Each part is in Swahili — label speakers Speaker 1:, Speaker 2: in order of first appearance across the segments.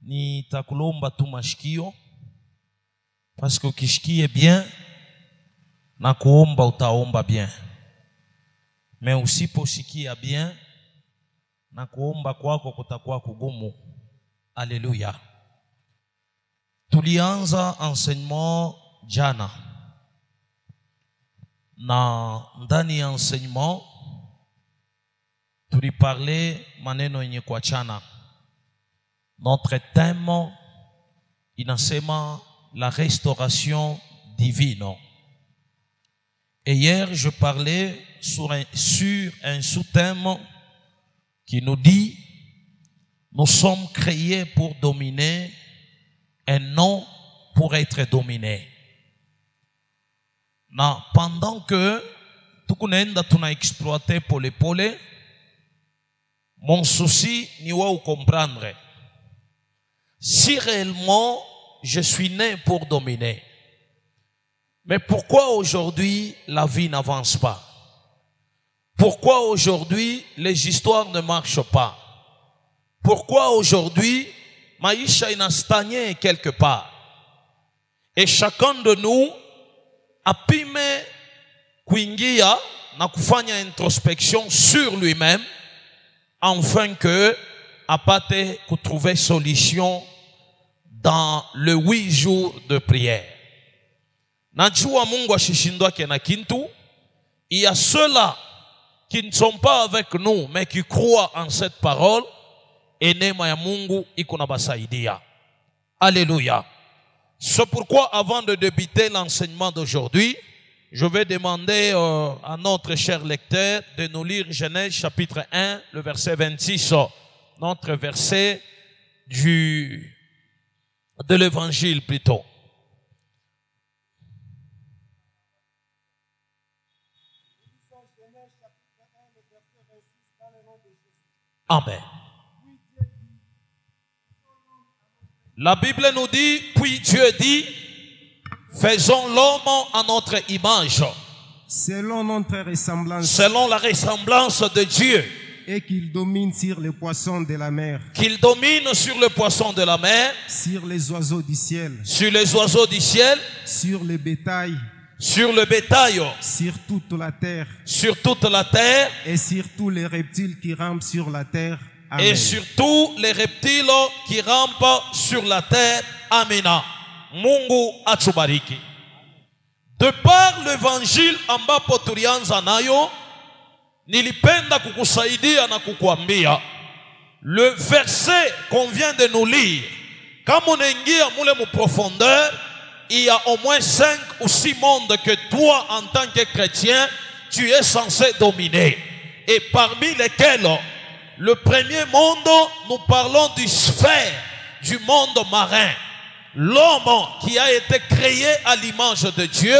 Speaker 1: nitakulomba tu mashikio, parce que ukishikie bien na kuomba utaomba bien, mais usiposhikia bien na kuomba kwako kutakuwa kugumu. Alléluia. Tulianza enseignement jana, na ndani ya enseignement tuliparle maneno yenye kuachana. Notre thème inasema la restauration divine. Et hier je parlais sur un sous-thème qui nous dit: nous sommes créés pour dominer et non pour être dominés. Na pendant que tukunaenda tuna exploiter pole, mon souci ni wa comprendre si réellement je suis né pour dominer. Mais pourquoi aujourd'hui la vie n'avance pas? Pourquoi aujourd'hui les histoires ne marchent pas? Pourquoi aujourd'hui maisha ina stagné quelque part? Et chacun de nous apime kuingia na kufanya introspection sur lui-même, afin que apate trouver solution dans le 8 jours de prière. Najua Mungu ashishindwa kena kintu. Il y a ceux-là qui ne sont pas avec nous mais qui croient en cette parole, et neema ya Mungu iko na basaidia. Alléluia. C'est pourquoi avant de débuter l'enseignement d'aujourd'hui, je vais demander à notre cher lecteur de nous lire Genèse chapitre 1, le verset 26, notre verset de l'évangile plutôt. Amen. La Bible nous dit, puis Dieu dit: faisons l'homme à notre image,
Speaker 2: selon notre ressemblance,
Speaker 1: selon la ressemblance de Dieu,
Speaker 2: et qu'il domine sur les poissons de la mer,
Speaker 1: qu'il domine sur les poissons de la mer,
Speaker 2: sur les oiseaux du ciel,
Speaker 1: sur les oiseaux du ciel,
Speaker 2: sur le bétail,
Speaker 1: sur le bétail,
Speaker 2: sur toute la terre,
Speaker 1: et
Speaker 2: sur tous les reptiles qui rampent sur la terre. Amen.
Speaker 1: Et sur tous les reptiles qui rampent sur la terre. Amina. Mungu atubariki. De par l'évangile ambapo tulianza nayo, nilipenda kukusaidia na kukuambia le verset qu'on vient de nous lire. Comme on ingia moule mu profondeur, il y a au moins 5 ou 6 mondes que toi, en tant que chrétien, tu es censé dominer. Et parmi lesquels, le premier monde, nous parlons du sphère, du monde marin. L'homme qui a été créé à l'image de Dieu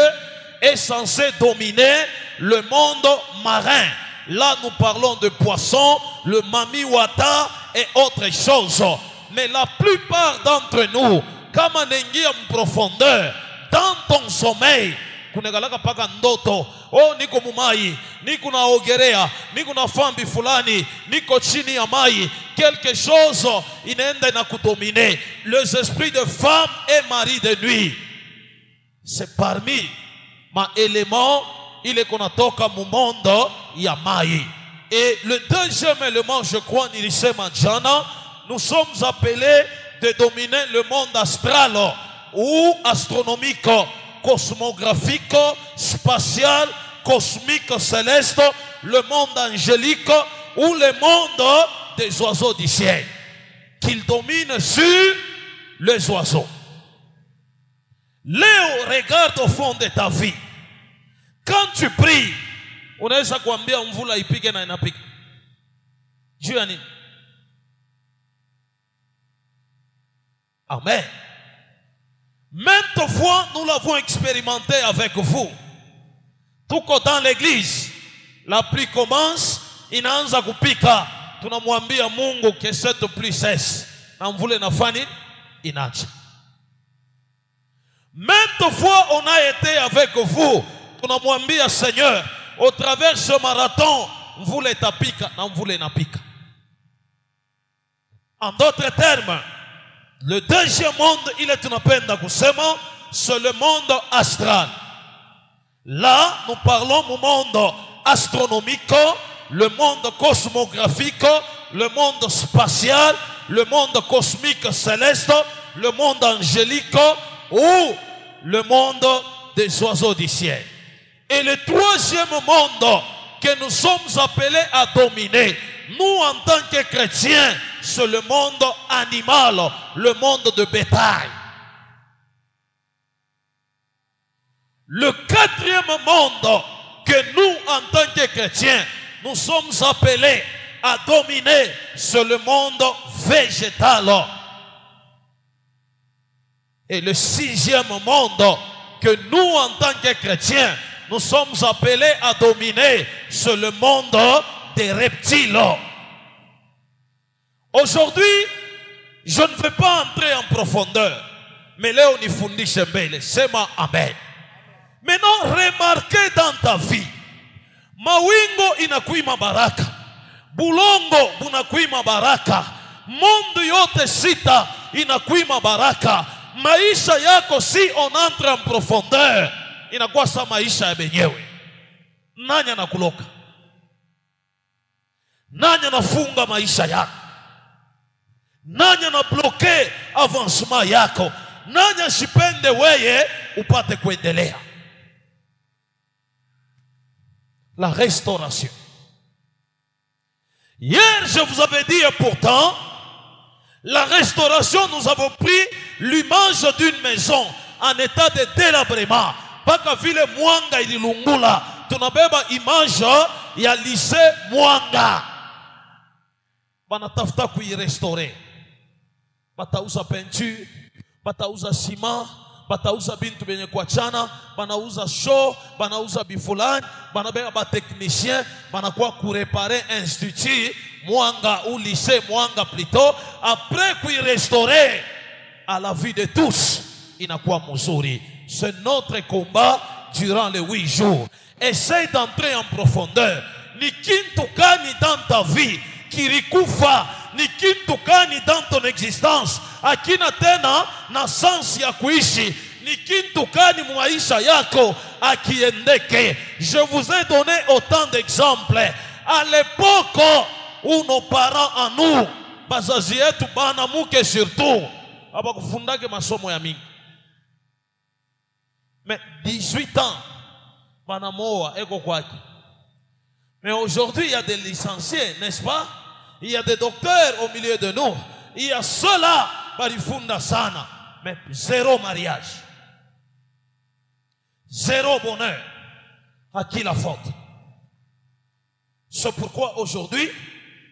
Speaker 1: est censé dominer le monde marin. Là, nous parlons de poissons, le mamiwata et autres choses. Mais la plupart d'entre nous, comme on est en profondeur, dans ton sommeil, kunegalaka paka ndoto, oh niko mumai, niko na ogerea, niko na fambi fulani, niko chini ya mai, quelque chose inaenda na kudominer. Les esprits de femme et mari de nuit, c'est parmi ma élément, il est qu'on a toka mu monde ya mai. Et le deuxième élément, je crois, nilisema jana, nous sommes appelés de dominer le monde astral ou astronomique, cosmographique, spatial, cosmique, céleste, le monde angélique ou le monde des oiseaux du ciel, qu'il domine sur les oiseaux. Léo, regarde au fond de ta vie. Quand tu pries, unaweza kuambia mvula ipige na inapika. Juu ya nini? Amen. Maintes fois, nous l'avons expérimenté avec vous. Tout dans l'église, la pluie commence, inaanza kupika. Tunamwambia Mungu que cette pluie cesse. Na mvule nafani inacha. Maintes fois, on a été avec vous. Tunamwambia Seigneur, au travers de ce marathon, mvule tapika na mvule napika. En d'autres termes, Le deuxième monde, ile tunapenda kusema, c'est le monde astral. Là, nous parlons du monde astronomique, le monde cosmographique, le monde spatial, le monde cosmique céleste, le monde angélique ou le monde des oiseaux du ciel. Et le troisième monde que nous sommes appelés à dominer, nous en tant que chrétiens, c'est le monde animal, le monde de bétail. Le quatrième monde que nous, en tant que chrétiens, nous sommes appelés à dominer, c'est le monde végétal. Et le sixième monde que nous, en tant que chrétiens, nous sommes appelés à dominer, c'est le monde des reptiles. Aujourd'hui, je ne vais pas entrer en profondeur, mais là on y fundishe mbele, sema amen. Maintenant, remarquez dans ta vie, mawingo inakuima baraka, bulongo bunakuima baraka, monde yote sita inakuima baraka. Maisha yako, si on entre en profondeur, inakuwa sa maisha ya benyewe. Nani anakuloka? Nani anafunga maisha yako? Nani anabloke avancement yako? Nani asipende weye upate kuendelea? La restauration. Hier, je vous avais dit, et pourtant, la restauration, nous avons pris l'image d'une maison en état de délabrement. Paka vile mwanga ililungula, tunabeba image ya lycée mwanga. Banatafuta kuirestaurer. Batauza peinture, batauza ciment, batauza bintu benye kuachana, banauza show, banauza bifulani, banabeba ba technicien, banakuwa kureparer institut mwanga ou lycée mwanga plutôt, après kuirestaurer à la vie de tous, inakuwa mzuri. C'est notre combat durant les 8 jours. Essaye d'entrer en profondeur. Ni kintu gani dans ta vie kirikufa, ni kintu gani dans ton existence akina tena na sens ya kuishi, ni kintu gani maisha yako akiendeke. Je vous ai donné autant d'exemples. À l'époque où nos parents en nous, bazazi yetu bana muke surtout, abakufundake masomo ya mingi. Mais 18 ans, banamoa eko kwaki. Mais aujourd'hui, il y a des licenciés, n'est-ce pas? Il y a des docteurs au milieu de nous. Il y a ceux-là, barifunda sana. Mais zéro mariage. Zéro bonheur. À qui la faute? C'est pourquoi aujourd'hui,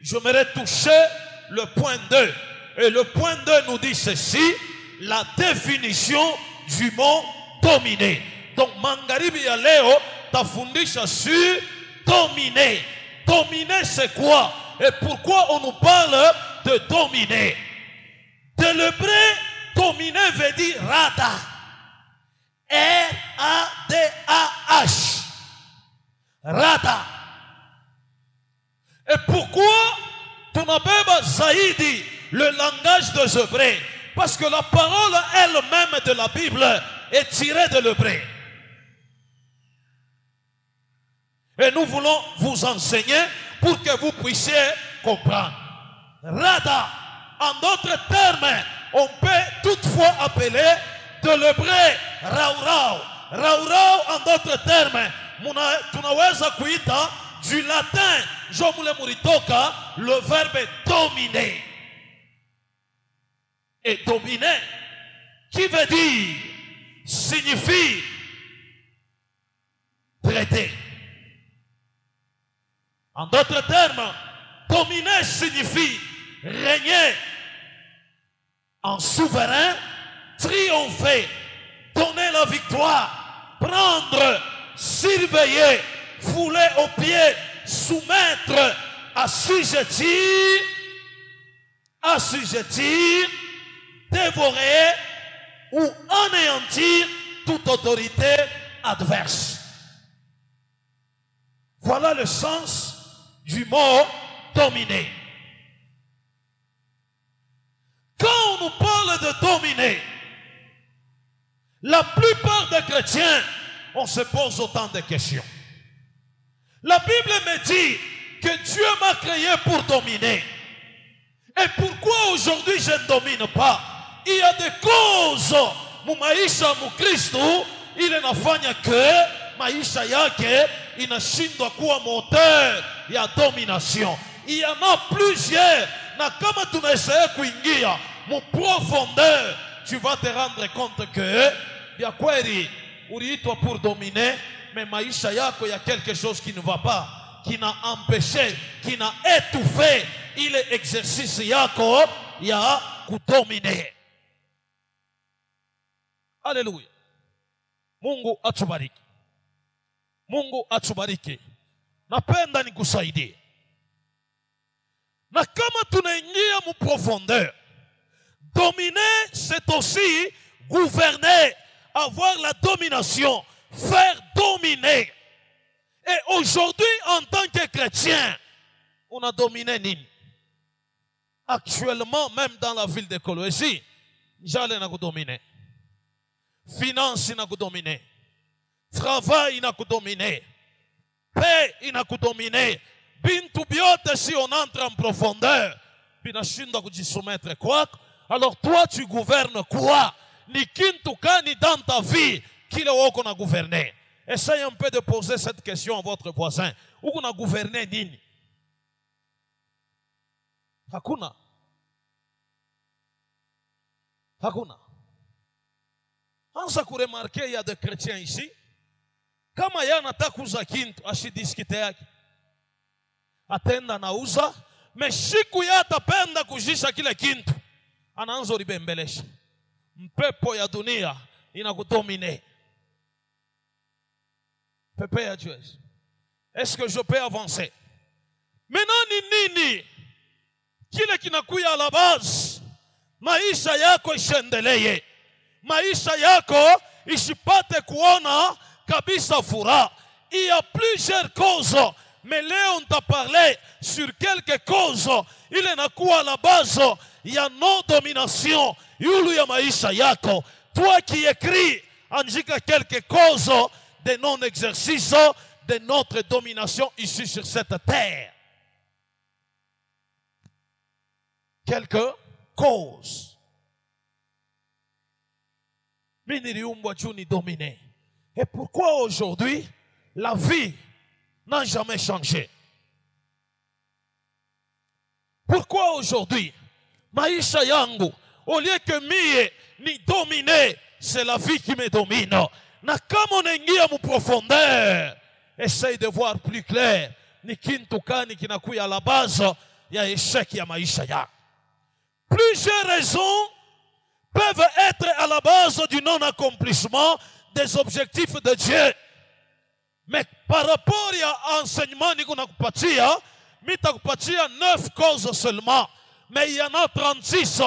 Speaker 1: j'aimerais toucher le point 2. Et le point 2 nous dit ceci, la définition du mot dominer. Donc, Mangaribi ya leo, tafundisha sur dominer. Dominer, c'est quoi? Et pourquoi on nous parle de dominer? De l'hébreu, dominer veut dire rada. R-A-D-A-H. Rada. Et pourquoi tunabeba zaidi le langage des Hébreux? Parce que la parole elle-même de la Bible est tirée de l'hébreu. Et nous voulons vous enseigner pour que vous puissiez comprendre. Rada, en d'autres termes, on peut toutefois appeler de l'hébreu raurau. Raurau, en d'autres termes, tunaweza kuita du latin, jomule muritoka, le verbe dominer. Et dominer, qui veut dire, signifie traiter. En d'autres termes, dominer signifie régner en souverain, triompher, donner la victoire, prendre, surveiller, fouler aux pieds, soumettre, assujettir, dévorer ou anéantir toute autorité adverse. Voilà le sens du mot dominer. Quand on nous parle La plupart des chrétiens, on se pose autant de questions. La Bible me dit que Dieu m'a créé pour dominer. Et pourquoi aujourd'hui je ne domine pas? Il y a des causes. Maisha Mukristo ile nafanya ke maisha yake inashindwa kuwa moteur ya domination. Il y en a plusieurs. Na kama tunaessaya kuingia mu profondeur, tu vas te rendre compte que bien kweli uliitwa pour dominer, mais maisha yako ya quelque chose qui ne va pas, qui n'a empêché, qui n'a étouffé ile exercice yako ya kudominer. Alléluia. Mungu atubariki. Mungu atubariki. Napenda nikusaidie. Na kama tunaingia mu profondeur, dominer c'est aussi gouverner, avoir la domination, faire dominer. Et aujourd'hui, en tant que chrétien, on a dominé nini? Actuellement, même dans la ville de Kolwezi, j'allais na dominer. Finance ina kudomine, travail ina kudomine, paix ina kudomine. Bintu biote, si on entre en profondeur, binashinda kujisoumettre quoi? Alors toi tu gouvernes quoi? Ni kintu kani dans ta vie kile wako na gouverner? Essaye un peu de poser cette question à votre voisin. Uko na gouverner nini? Hakuna. Hakuna. Anza kuremarke, il y a des chrétiens ici. Kama ya anataka kuuza kintu, ashidiskite yake. Atenda nauza, me siku ya atapenda kujisha kile kintu, anaanza ulibembelesha. Mpepo ya dunia inakudomine. Pepe ya Dieu. Est-ce que je peux avancer? Maintenant ni nini kile kinakuya à la base? Maisha yako ishendeleye. Maisha yako isipate kuona kabisa furaha. Il y a plusieurs causes, mais là on t'a parlé sur quelques causes. Il est nakuwa à la base, il y a non domination yulu ya maisha yako. Toi qui écris, andika quelques causes de non exercice de notre domination ici sur cette terre. Quelques causes. Dominé. Et pourquoi aujourd'hui la vie n'a jamais changé? Pourquoi aujourd'hui maisha yangu, au lieu que mie ni dominer, c'est la vie qui me domine? Na kama unaingia mu profondeur, essaye de voir plus clair. Ni kintu kani kinakuya à la base ya échec ya maisha ya. Plusieurs raisons peuvent être à la base du non-accomplissement des objectifs de Dieu. Mais par rapport à l'enseignement que je 9 causes seulement. Mais il y en a 36.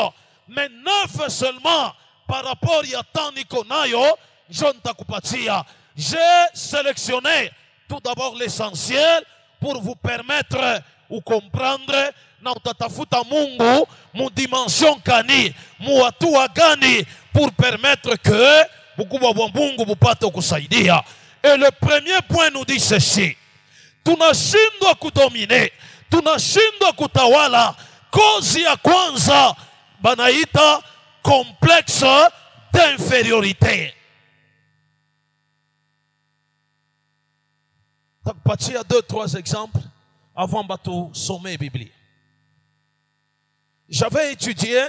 Speaker 1: Mais 9 seulement par rapport à tant Nikonayo, j'ai sélectionné tout d'abord l'essentiel pour vous permettre de comprendre na utatafuta Mungu mu dimension kani mu hatua gani pour permettre que ukubwa wa Mungu bupate kusaidia. Et le premier point nous dit ceci: tunashindwa kudomine, tunashindwa kutawala. Kozi ya kwanza banaita complexe d'infériorité. Takupatia 2-3 exemples avant bateau sommet biblique. J'avais étudié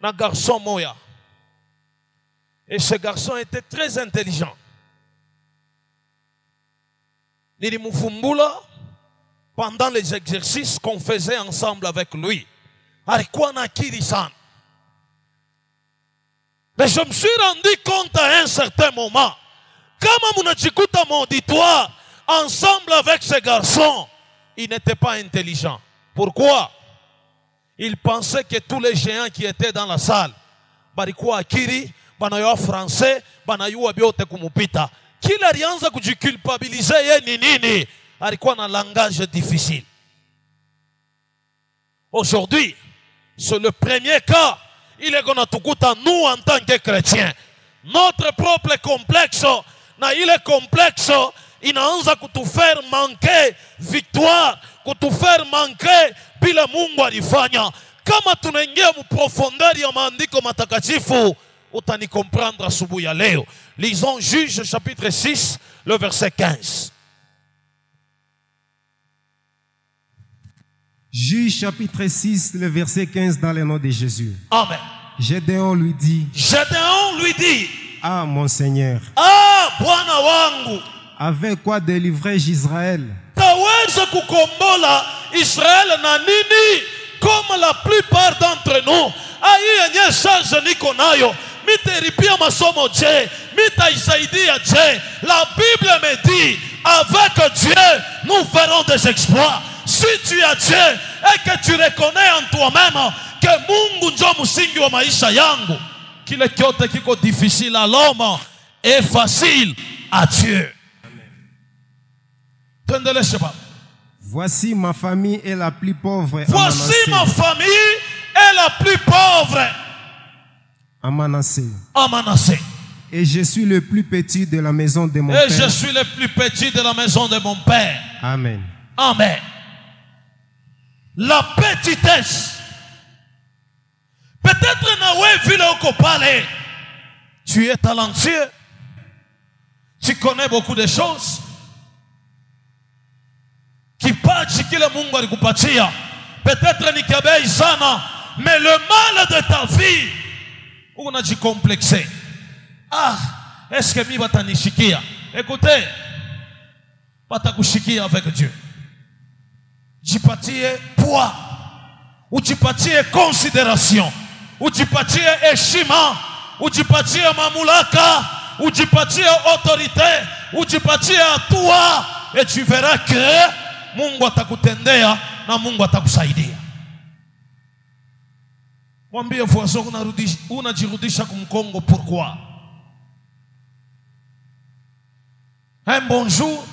Speaker 1: un garçon moya. Et ce garçon était très intelligent. Nilimufumbula pendant les exercices qu'on faisait ensemble avec lui. Alikuwa na akili sana. Mais je me suis rendu compte à un certain moment, kama munajikuta mon auditoire ensemble avec ce garçon, il n'était pas intelligent. Pourquoi? Il pensait que tous les géants qui étaient dans la salle, balikuwa akili, banayoa français, banayua biote kumupita. Kila alianza kujiculpabiliser ye ni nini? Alikuwa na langage difficile. Aujourd'hui, c'est le premier cas. Il est qu'on a tout à nous en tant que chrétiens. notre propre complexe, na ile complexe inaanza kutufaire manquer victoire, kutufaire manquer bila Mungu alifanya. Kama tunaingia mu profondeur ya maandiko matakatifu, utani comprendre asubuhi ya leo. Lisons Juge chapitre 6, le verset 15.
Speaker 2: Juge chapitre 6, le verset 15 dans le nom de Jésus.
Speaker 1: Amen.
Speaker 2: Gédéon lui dit, ah mon Seigneur,
Speaker 1: ah Bwana wangu,
Speaker 2: avec quoi délivrais-je Israël?
Speaker 1: Taweza kukombola Israël na nini? Comme la plupart d'entre nous, ayi yenye charge niko nayo, miteripia masomo je, mitaisaidia je. La Bible me dit, avec Dieu, nous ferons des exploits. Si tu as Dieu et que tu reconnais en toi-même que Mungu ndio msingi wa maisha yangu, kile kyote kiko difficile à l'homme est facile à Dieu. Tendele sheba.
Speaker 2: Voici ma famille est la plus pauvre.
Speaker 1: Voici ma famille est la plus pauvre
Speaker 2: à Manassé.
Speaker 1: À Manassé.
Speaker 2: Et je suis le plus petit de la maison de mon père.
Speaker 1: Et je suis le plus petit de la maison de mon père.
Speaker 2: Amen.
Speaker 1: Amen. La petitesse. Peut-être nawe vile uko pale, tu es talentueux, tu connais beaucoup de choses, kipaji kile Mungu alikupatia peut-être ni kabei sana, mais le mal de ta vie unajicomplexer. Ah, est-ce que mi batanishikia? Écoutez, batakushikia avec Dieu. Jipatie poids, ujipatie considération, ujipatie heshima, ujipatie mamulaka, ujipatie autorité, ujipatie hatua, et tu verras que Mungu atakutendea na Mungu atakusaidia. Mwambie voisin unajirudisha kumkongo. Pourquoi? Un bonjour,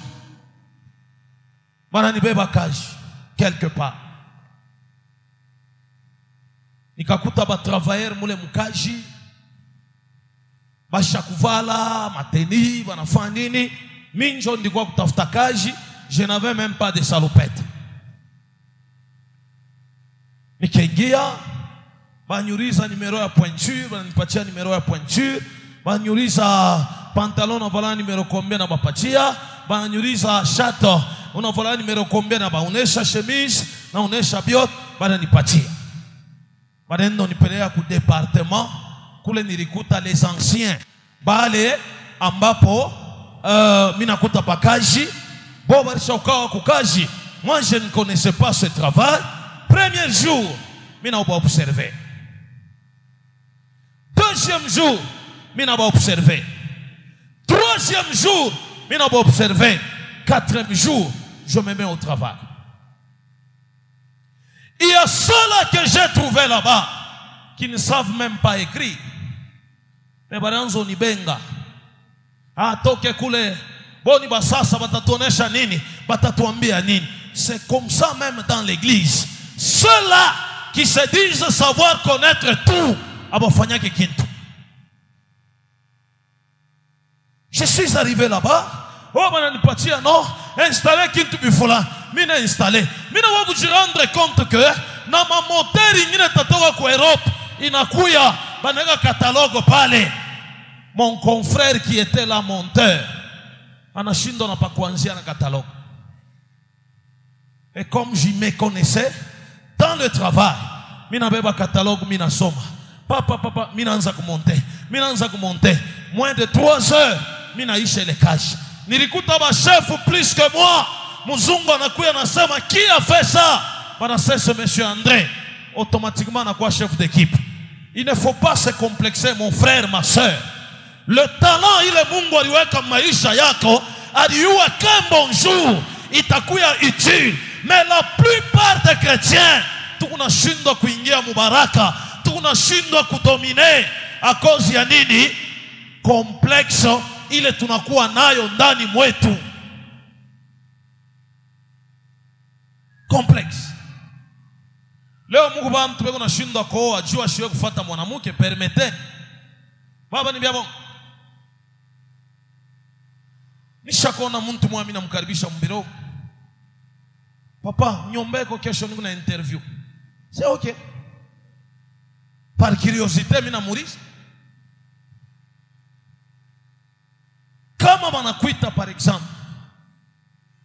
Speaker 1: bananibeba kaji quelque part. Nikakuta ba travailleur mule mukaji, basha kuvala mateni, banafanya nini? Minjo ndikuwa kutafuta kaji, je n'avais même pas de salopette. Nikiingia, banyuriza numero ya pointure, bananipatia numero ya pointure, banyuriza pantalon unavala numero combien na bapatia, banyuriza shato unavala numero combien na baonesha chemise, na onesha biot, bananipatia. Banendo nipelea ku département, kule nilikuta les anciens, bale ambapo minakuta bakaji, bo barisha ukawa kukaji. Moi je ne connaissais pas ce travail. Premier jour, mina ba observer. Deuxième jour, mina ba observer. Troisième jour, mina ba observer. Quatrième jour, je me mets au travail. Il y a ceux-là que j'ai trouvé là-bas qui ne savent même pas écrire. Mais baranzo ni benga. Ah, toke kule boni basasa batatuonesha nini, batatuambia nini. C'est comme ça même dans l'église. Ceux-là qui se disent savoir connaître tout, abafanya kikintu. Je suis arrivé là-bas, oh bananipatia non, installer kintu bifula, mine installer. Mine wabu jirendre compte que na ma moteur ingine tatoka kwa Europe inakuya banega catalogue pale. Mon confrère qui était là monteur anashindo na pa kuanzia na catalogue. Et comme j'y me connaissais dans le travail, mina beba catalogue mina soma. Papa mina anza kumonter. Moins de 3 heures mina ishe le cash. Nilikuta ba chef plus que moi. Muzungu anakuya nasema qui a fait ça? Bana c'est monsieur André. Automatiquement anakuwa chef d'équipe. Il ne faut pas se complexer mon frère, ma soeur. Le talent ile Mungu aliweka maisha yako, aliua qu'un bonjour itakuya utile. Mais la plupart des chrétiens tunashindwa kuingia mubaraka, tunashindwa kudomine à cause ya nini? Complexe ile tunakuwa nayo ndani mwetu. Complexe. Leo Mungu bantu beko nashindwa kuoa, jua shiwe kufuata mwanamke, permettez. Baba ni biabo. Nishakona mtu mwa mina mkaribisha mbiro. Papa, nyombeko kesho niko na interview. C'est ok. Par curiosité mina mourise. Kama banakuita par exemple,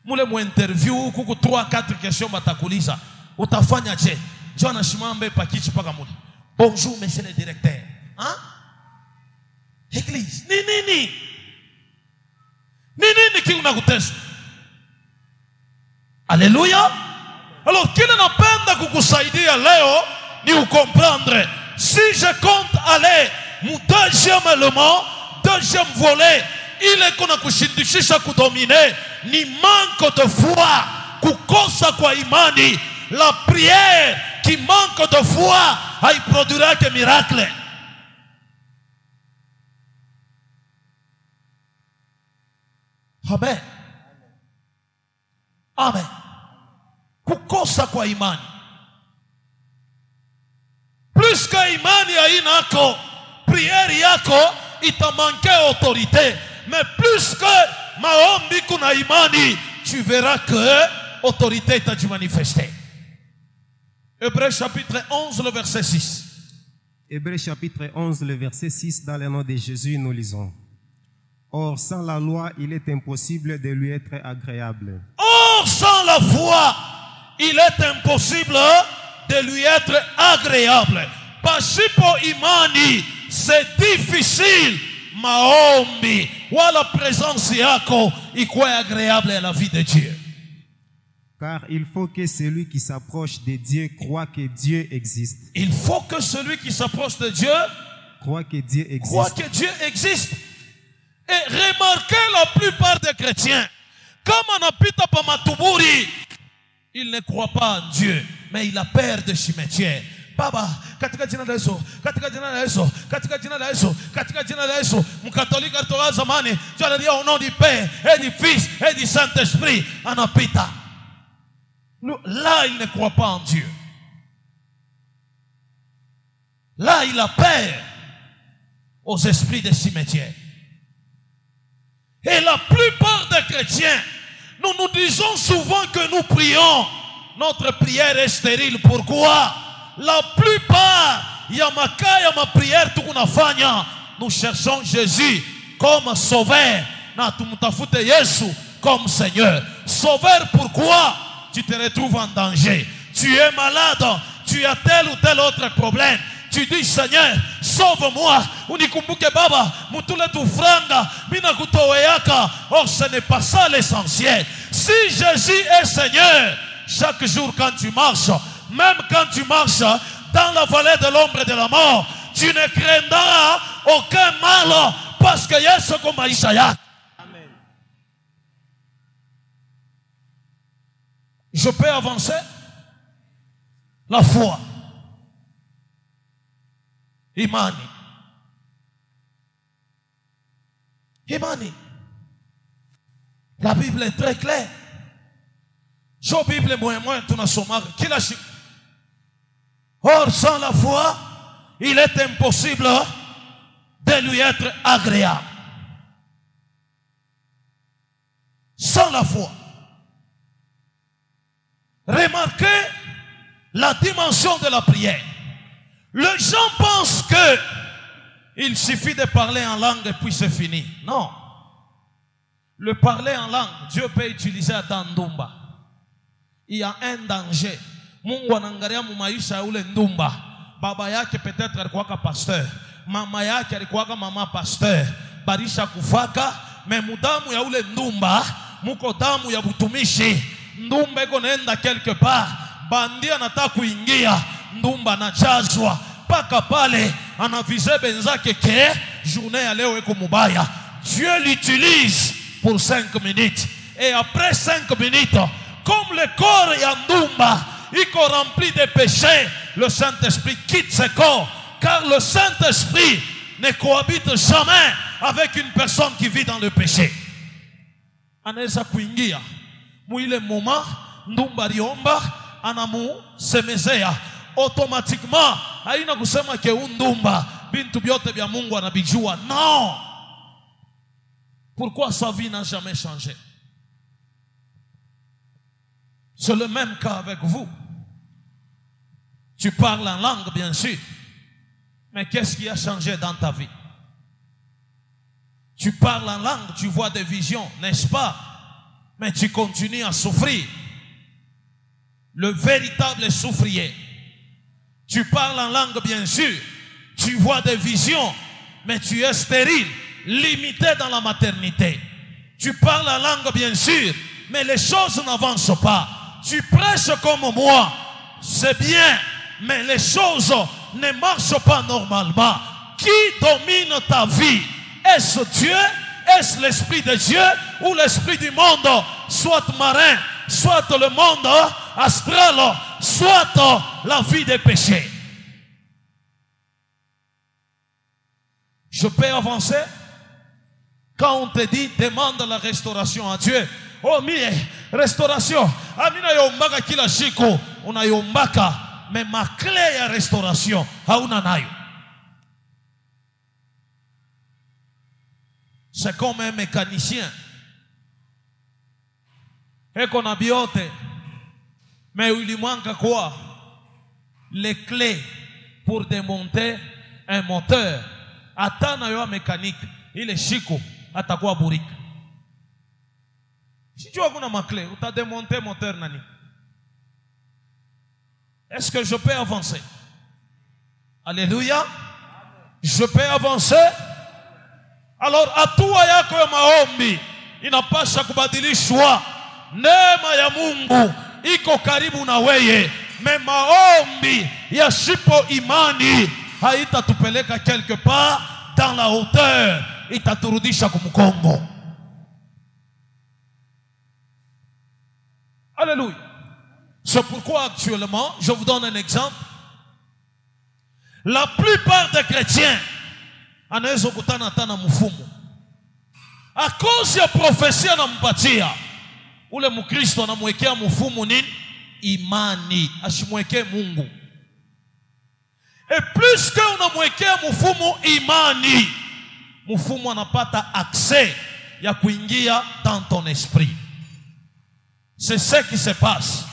Speaker 1: mule mu interview kuku 3-4 questions batakuliza, utafanya je? Jona shimambe pakichi paka muli. Bonjour monsieur le directeur. Hein? Église. Nini qui unakutesa? Alléluia. Alors kile napenda kukusaidia leo ni ukomprendre. Si je compte aller mon deuxième élément, deuxième volet, il est qu'on a kushindishisha kudominer ni manque de foi, kukosa kwa imani. La prière qui manque de foi, elle produira que miracle. Amen. Amen. Kukosa kwa imani. Plus que imani hainako, prière yako itamanke autorité. Mais plus que maombi kuna imani, tu verras que autorité t'a dû manifester. Hébreux chapitre 11, le verset 6.
Speaker 2: Hébreux chapitre 11, le verset 6, dans le nom de Jésus, nous lisons. Or, sans la loi, il est impossible de lui être agréable.
Speaker 1: Or, sans la foi, il est impossible de lui être agréable. Pasipo imani, c'est difficile. Maombi, ou la présence yako, ikuwe agréable à la vie de Dieu.
Speaker 2: Car il faut que celui qui s'approche de Dieu croit que Dieu existe.
Speaker 1: Il faut que celui qui s'approche de Dieu
Speaker 2: croit que Dieu existe.
Speaker 1: Croit que Dieu existe. Et remarquez la plupart des chrétiens, comme anapita pa matuburi, il ne croit pas en Dieu, mais il a peur de cimetière. Baba, katika jina la Yesu, katika jina la Yesu, katika jina la Yesu, katika jina la Yesu, mkatolika alitoka zamani, tu allais dire au nom du Père et du Fils et du Saint-Esprit, anapita. Là, il ne croit pas en Dieu. Là, il a peur aux esprits des cimetières. Et la plupart des chrétiens, nous nous disons souvent que nous prions. Notre prière est stérile. Pourquoi? La plupart, yamaka ma prière tukunafanya, nous cherchons Jésus comme sauveur. Na tumutafute Yesu comme Seigneur. Sauveur, pourquoi? Tu te retrouves en danger. Tu es malade. Tu as tel ou tel autre problème. Tu dis, Seigneur, sauve-moi. Unikumbuke Baba, mutule tu franga, mina kutoweyaka. Or, ce n'est pas ça l'essentiel. Si Jésus est Seigneur, chaque jour quand tu marches, même quand tu marches dans la vallée de l'ombre de la mort, tu ne craindras aucun mal parce que Yesu comme Isaïa. Amen. Je peux avancer? La foi. Imani. Imani. La Bible est très claire. La Bible est moins tunasoma kila siku. Or, sans la foi, il est impossible de lui être agréable. Sans la foi. Remarquez la dimension de la prière. Les gens pensent que il suffit de parler en langue et puis c'est fini. Non. Le parler en langue, Dieu peut utiliser à Ndumba. Il y a un danger. Mungu anaangalia maisha ya ule ndumba. Baba yake peut-être alikuwa pasteur. Mama yake alikuwa mama pasteur. Barisha kufaka, mais mudamu ya ule ndumba, muko damu ya butumishi. Ndumba iko naenda quelque part. Bandia anataka kuingia, ndumba anachazwa. Paka pale anavize benzake ke journée ya leo iko mubaya. Dieu l'utilise pour 5 minutes. Et après 5 minutes, comme le corps ya ndumba iko rempli de péchés, le Saint-Esprit quitte ce corps. Car le Saint-Esprit ne cohabite jamais avec une personne qui vit dans le péché. Anaweza kuingia muile moment ndumba riomba anamu semezea automatiquement haina kusema ke ndumba bintu byote bya Mungu anabijua. Non. Pourquoi sa vie n'a jamais changé? C'est le même cas avec vous. Tu parles en langue, bien sûr. Mais qu'est-ce qui a changé dans ta vie? Tu parles en langue, tu vois des visions, n'est-ce pas? Mais tu continues à souffrir. Le véritable souffrier. Tu parles en langue, bien sûr. Tu vois des visions, mais tu es stérile, limité dans la maternité. Tu parles en langue, bien sûr, mais les choses n'avancent pas. Tu prêches comme moi, c'est bien, mais les choses ne marchent pas normalement. Qui domine ta vie? Est-ce Dieu? Est-ce l'Esprit de Dieu ou l'Esprit du monde? Soit marin, soit le monde astral, soit la vie des péchés. Je peux avancer? Quand on te dit, demande la restauration à Dieu. Oh, mie, restauration. Amina yombaka kila siku, unayombaka. Mais ma clé ya restauration, hauna nayo. C'est comme un mécanicien. Et qu'on a biote. Mais il lui manque quoi? Les clés pour démonter un moteur. Atana yo mécanique. Il est chico. Atakuwa burika. Si tu as une clé, tu as démonté le moteur nani. Est-ce que je peux avancer? Alléluia. Je peux avancer? Alors hatua yako ya maombi inapasha kubadilishwa. Neema ya Mungu iko karibu na weye. Me maombi ya shipo imani haitatupeleka quelque part dans la hauteur, itaturudisha kumkongo. Alléluia. C'est pourquoi actuellement, je vous donne un exemple. La plupart des chrétiens anaweza kukutana hata na mfumo. A cause ya profesia anampatia. Ule mkristo anamwekea mfumo nini? Imani. Ashimwekee Mungu. Et plus que unamwekea mfumo imani, mfumo anapata accès ya kuingia dans ton esprit. C'est ce qui se passe.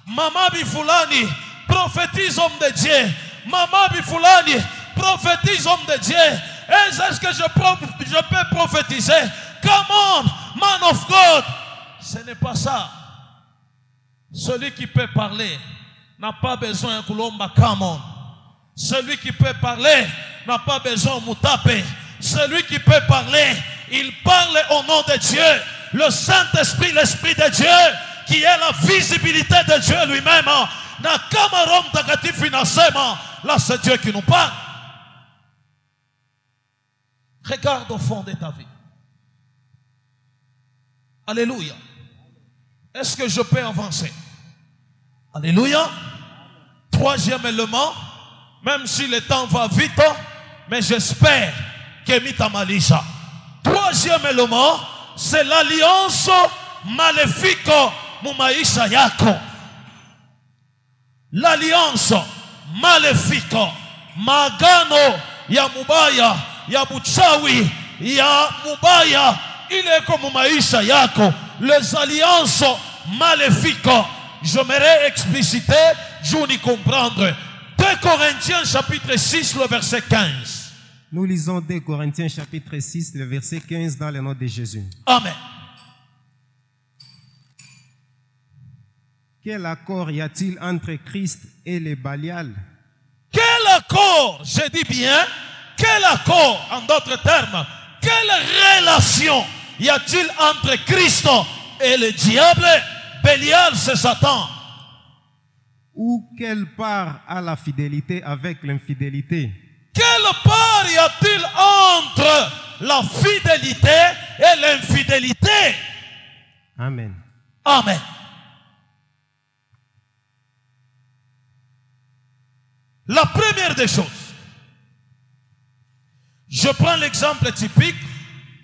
Speaker 1: Mama bifulani prophétise homme de Dieu. Mama bifulani prophétise homme de Dieu. Est-ce que je peux prophétiser? Come on, man of God. Ce n'est pas ça. Celui qui peut parler n'a pas besoin de kulomba come on. Celui qui peut parler n'a pas besoin de moutape. Celui qui peut parler, il parle au nom de Dieu. Le Saint-Esprit, l'Esprit de Dieu, qui est la visibilité de Dieu lui-même. Na kamarom takatifu inasema, là c'est Dieu qui nous parle. Regarde au fond de ta vie. Alléluia. Est-ce que je peux avancer? Alléluia. Troisième élément, même si le temps va vite, mais j'espère que mitamalisha. Troisième élément, c'est l'alliance maléfique mumaisha yako. L'alliance maléfique, magano ya mubaya, ya buchawi, ya mubaya, il est comme maisha yako. Les alliances maléfiques, j'aimerais expliciter, je n'y comprendre. 2 Corinthiens chapitre 6, le verset 15.
Speaker 2: Nous lisons 2 Corinthiens chapitre 6, le verset 15 dans le nom de Jésus.
Speaker 1: Amen.
Speaker 2: Quel accord y a-t-il entre Christ et les Balial?
Speaker 1: Quel accord, je dis bien, quel accord, en d'autres termes, quelle relation y a-t-il entre Christ et le diable? Bélial, c'est Satan.
Speaker 2: Ou quelle part a la fidélité avec l'infidélité?
Speaker 1: Quelle part y a-t-il entre la fidélité et l'infidélité?
Speaker 2: Amen.
Speaker 1: Amen. La première des choses, je prends l'exemple typique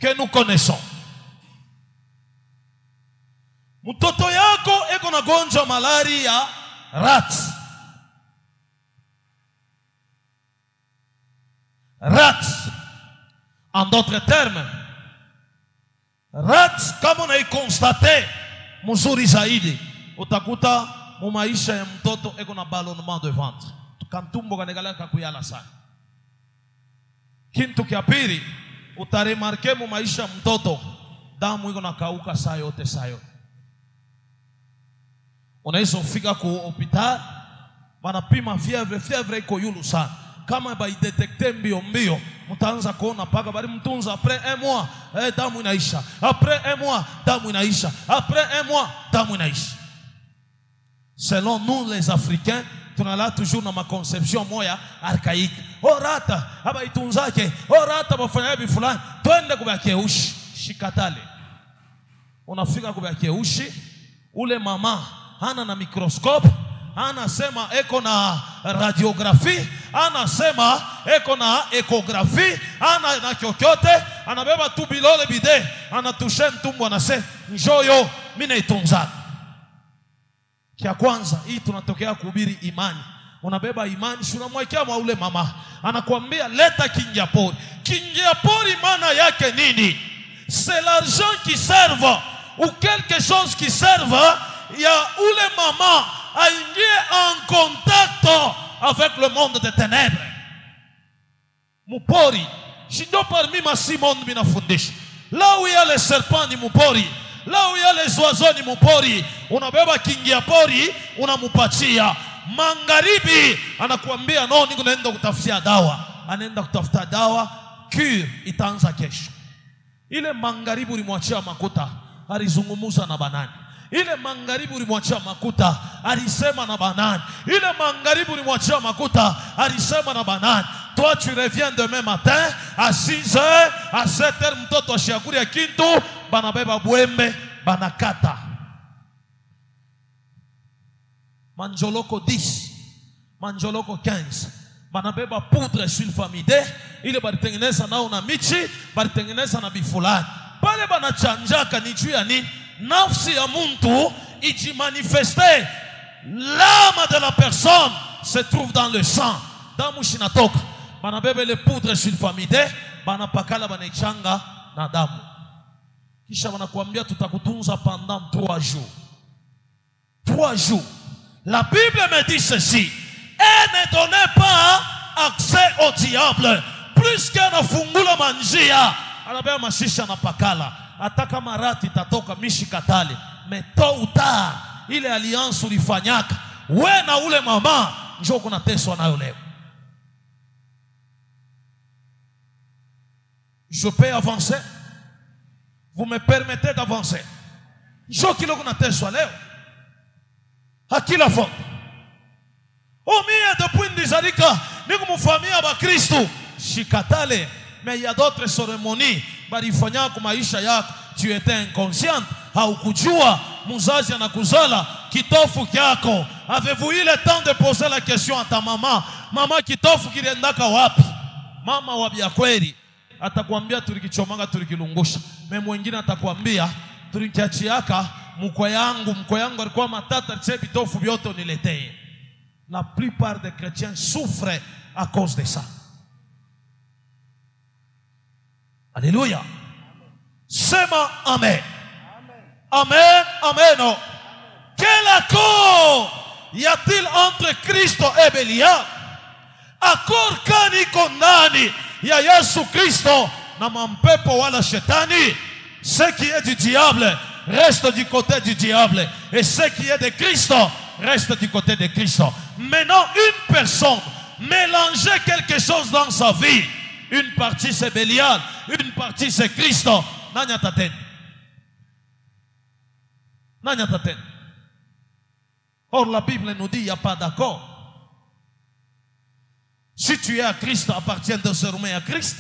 Speaker 1: que nous connaissons. Mtoto yako eko na gonjwa malaria rats. Rats. En d'autres termes, Rat kama unaikonstate mzuri zaidi, utakuta mu maisha ya mtoto eko na ballonnement de ventre. Kantumbo kanegala kakuyala sana. Kintu kia pili, utaremarke mu maisha mtoto damu iko na kauka saa yote saa yote. Unaweza ufika ku hospital, wanapima fievre iko yulu sana. Kama baidetecte mbio mbio, mtaanza kuona paka bali mtunza après un mois, damu inaisha. Après un mois, damu inaisha. Après un mois, damu inaisha. Selon nous les Africains, tunala toujours na ma conception moya archaïque. Orata, aba itunzake, orata bafanya hivi fulani, twende kubakia ushi, shikatale. Unafika kubakia ushi, ule mama hana na microscope, anasema eko na radiographie, anasema eko na echographie, ana na kyokyote, anabeba tu bilole bide, anatushe mtumbo, anase njoyo mine itunzake. Kia kwanza, hii tunatokea kuhubiri imani. Unabeba imani, unamwekea mwa ule mama, anakuambia leta kingia pori. Kingia pori maana yake nini? C'est l'argent qui serve ou quelque chose qui serve ya ule mama aingie en contact avec le monde des ténèbres. Mupori, shindo parmi ma Simone binafundisha. Là où il y a les serpents ni mupori, là où il y a les oiseaux ni mupori. Unabeba kingia pori, unamupatia. Mangaribi anakuambia no, niko naenda kutafutia dawa. Anaenda kutafuta dawa, cure itaanza kesho. Ile mangaribi ulimwachia makuta, alizungumuza na banani. Ile mangaribi ulimwachia makuta, alisema na banani. Ile mangaribi ulimwachia makuta, alisema na banani. Toi tu reviens demain matin à 6h, à 7h mtoto ashakuri ya kintu, banabeba bwembe, banakata. Manjoloko 10, manjoloko 15. Banabeba poudre sulfamide, ile balitengeneza nao na michi, balitengeneza na bifulani. Pale banachanjaka ni juu ya nini? Nafsi ya muntu ijimanifeste. L'âme de la personne se trouve dans le sang. Damu shinatoka. Banabeba le poudre sulfamide, banapakala banaichanga na damu. Kisha banakuambia tutakutunza pendant 3 jours. 3 jours. La Bible me dit ceci: et ne donnez pas accès au diable, plus qu'un fungula manjia. Anabeba mashisha na pakala. Ataka marati tatoka mishikatale. Mais tôt ou tard, ile alliance ulifanyaka, we na ule mama, njoo kuna teswa nayo leo. Je peux avancer? Vous me permettez d'avancer? Njoo kilo kuna teswa leo. Hakila fo. Omie depuis ndizalika, niku mufamia ba Kristo, shikatale. Mais il y a d'autres cérémonies barifanya kwa maisha yako. Tu étais inconscient, haukujua muzazi anakuzala kitofu kyako. Avez-vous eu le temps de poser la question à ta maman? Mama, kitofu kiliendaka wapi? Mama wa bia kweli atakwambia tulikichomanga tulikilungusha. Mimi mwingine atakwambia tulikiachiaka mkwe yangu alikuwa matata, tse bitofu byote uniletee. La plupart des chrétiens souffrent à cause de ça. Alléluia. Sema amen. Amen. Amen. Amen. Quel accord y a-t-il entre Christ et Belial? Accord kani kondani ya Yesu Kristo na mampepo wala shetani? Ce qui est du diable reste du côté du diable, et ce qui est de Christ reste du côté de Christ. Maintenant, une personne mélanger quelque chose dans sa vie, une partie c'est Belial, une partie c'est Christ. Nanya taten. Nanya taten. Or la Bible nous dit il n'y a pas d'accord. Si tu es à Christ, appartiens désormais à Christ.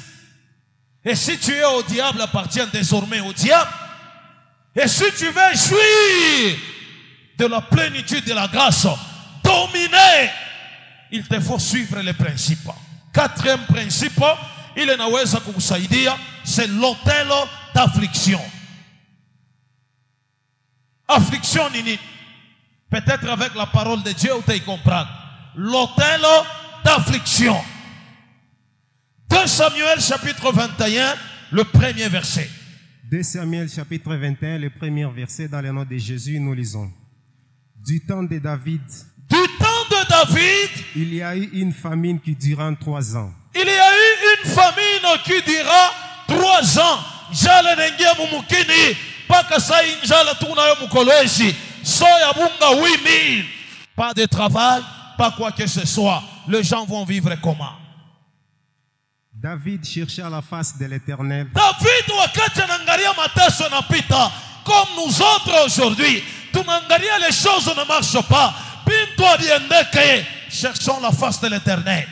Speaker 1: Et si tu es au diable, appartiens désormais au diable. Et si tu veux jouir de la plénitude de la grâce, dominer, il te faut suivre les principes. 4e principe, il est naweza kukusaidia, c'est l'autel d'affliction. Affliction nini? Peut-être avec la parole de Dieu, tu comprends. L'autel d'affliction. 2 Samuel chapitre 21, le 1er verset.
Speaker 2: 2 Samuel chapitre 21, le premier verset, dans le nom de Jésus, nous lisons. Du temps de David, il y a eu une famine qui dura 3 ans.
Speaker 1: Il y a eu une famine qui dura 3 ans. Njala nengia mumukini paka sai njala tunayo mukoloesi. Soya bunga 8000. Pas de travail, pas quoi que ce soit. Les gens vont vivre comment?
Speaker 2: David chercha la face de l'Éternel.
Speaker 1: David wakati anaangalia mateso yanapita, comme nous autres aujourd'hui, tunaangalia les choses ne marchent pas. Bintu aliendeke, cherchons la face de l'Éternel.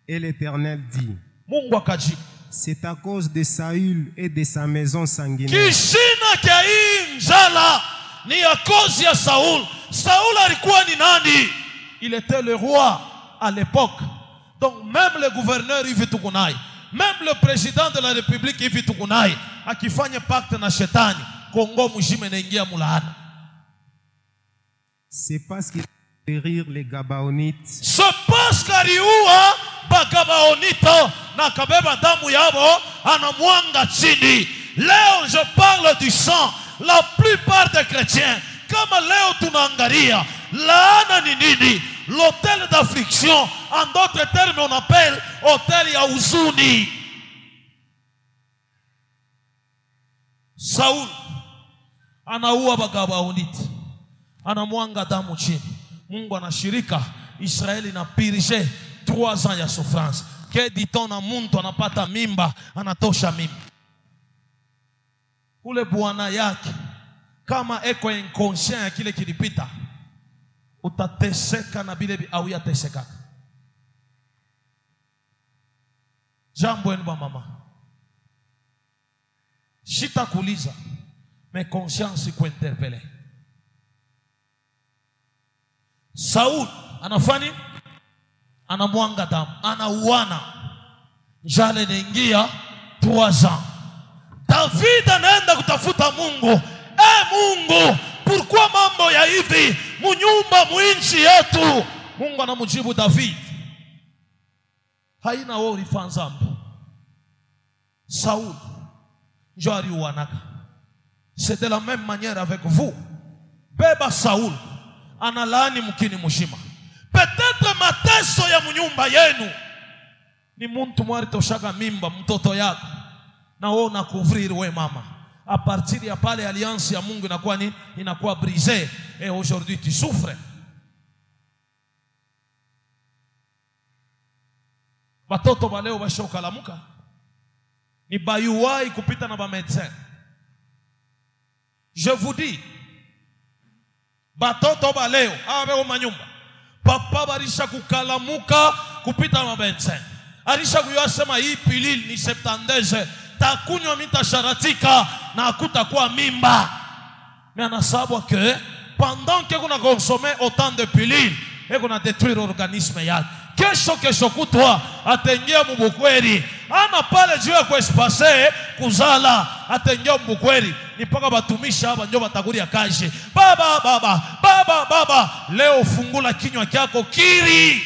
Speaker 2: Et l'Éternel dit,
Speaker 1: Mungu akajibu,
Speaker 2: c'est à cause de Saül et de sa maison sanguinaire.
Speaker 1: Kishina kia hii njala ni à cause ya Saul. Saul alikuwa ni nani? Il était le roi à l'époque. Donc même le gouverneur hivi tukunai, même le président de la République hivi tukunai, akifanya pacte na shetani, Kongo mjime naingia mulaana.
Speaker 2: C'est parce qu'il périr les Gabaonites.
Speaker 1: C'est parce qu'aliua bagabaonito na kabeba damu yabo anamwanga chini. Leo je parle du sang. La plupart des chrétiens, kama leo tunaangalia laana ni nini? L'hôtel d'affliction, en d'autres termes on appelle hôtel ya huzuni. Saul anaua bagabaonite, anamwanga damu chini. Mungu anashirika, Israeli na pirige 3 ans ya souffrance. Que dit-on na muntu anapata mimba, anatosha mimba. Ule bwana yake kama eko inconscient ya kile kilipita, utateseka na bile au yateseka. Jambo enu ba mama, shita kuliza mais conscience iko interpellé. Saul anafani anamwanga damu, anauana, njala inaingia 3 ans. David anaenda kutafuta Mungu. Mungu, pourquoi mambo ya hivi munyumba muinchi yetu? Mungu anamujibu David, haina wewe ulifanya dhambi. Saul ndio aliuanaka. C'est de la même manière avec vous. Beba Saul analaani mkini mshima. Peut-être mateso ya munyumba yenu ni muntu mwari toshaga mimba mtoto yako na wewe unacouvrir wewe mama. À partir ya pale alliance ya Mungu inakuwa nini? Inakuwa brisée et aujourd'hui tu souffres. Batoto baleo bashoka lamuka ni bayuwai kupita na ba médecin. Je vous dis, batoto baleo abe manyumba papa barisha kukalamuka kupita na ba médecin. Alisha kuyasema hii pilili ni 72 takunywa mitasharatika na akutakuwa mimba. Mais anasabu que pendant que kuna consommer autant de pilules et kuna détruire l'organisme yake, kesho kutwa atengia mubukweli. Ana pale juu ya kuespase kuzala atengia mubukweli. Ni paka batumisha hapa ndio batakuria kaje. Baba leo fungula kinywa chako kiri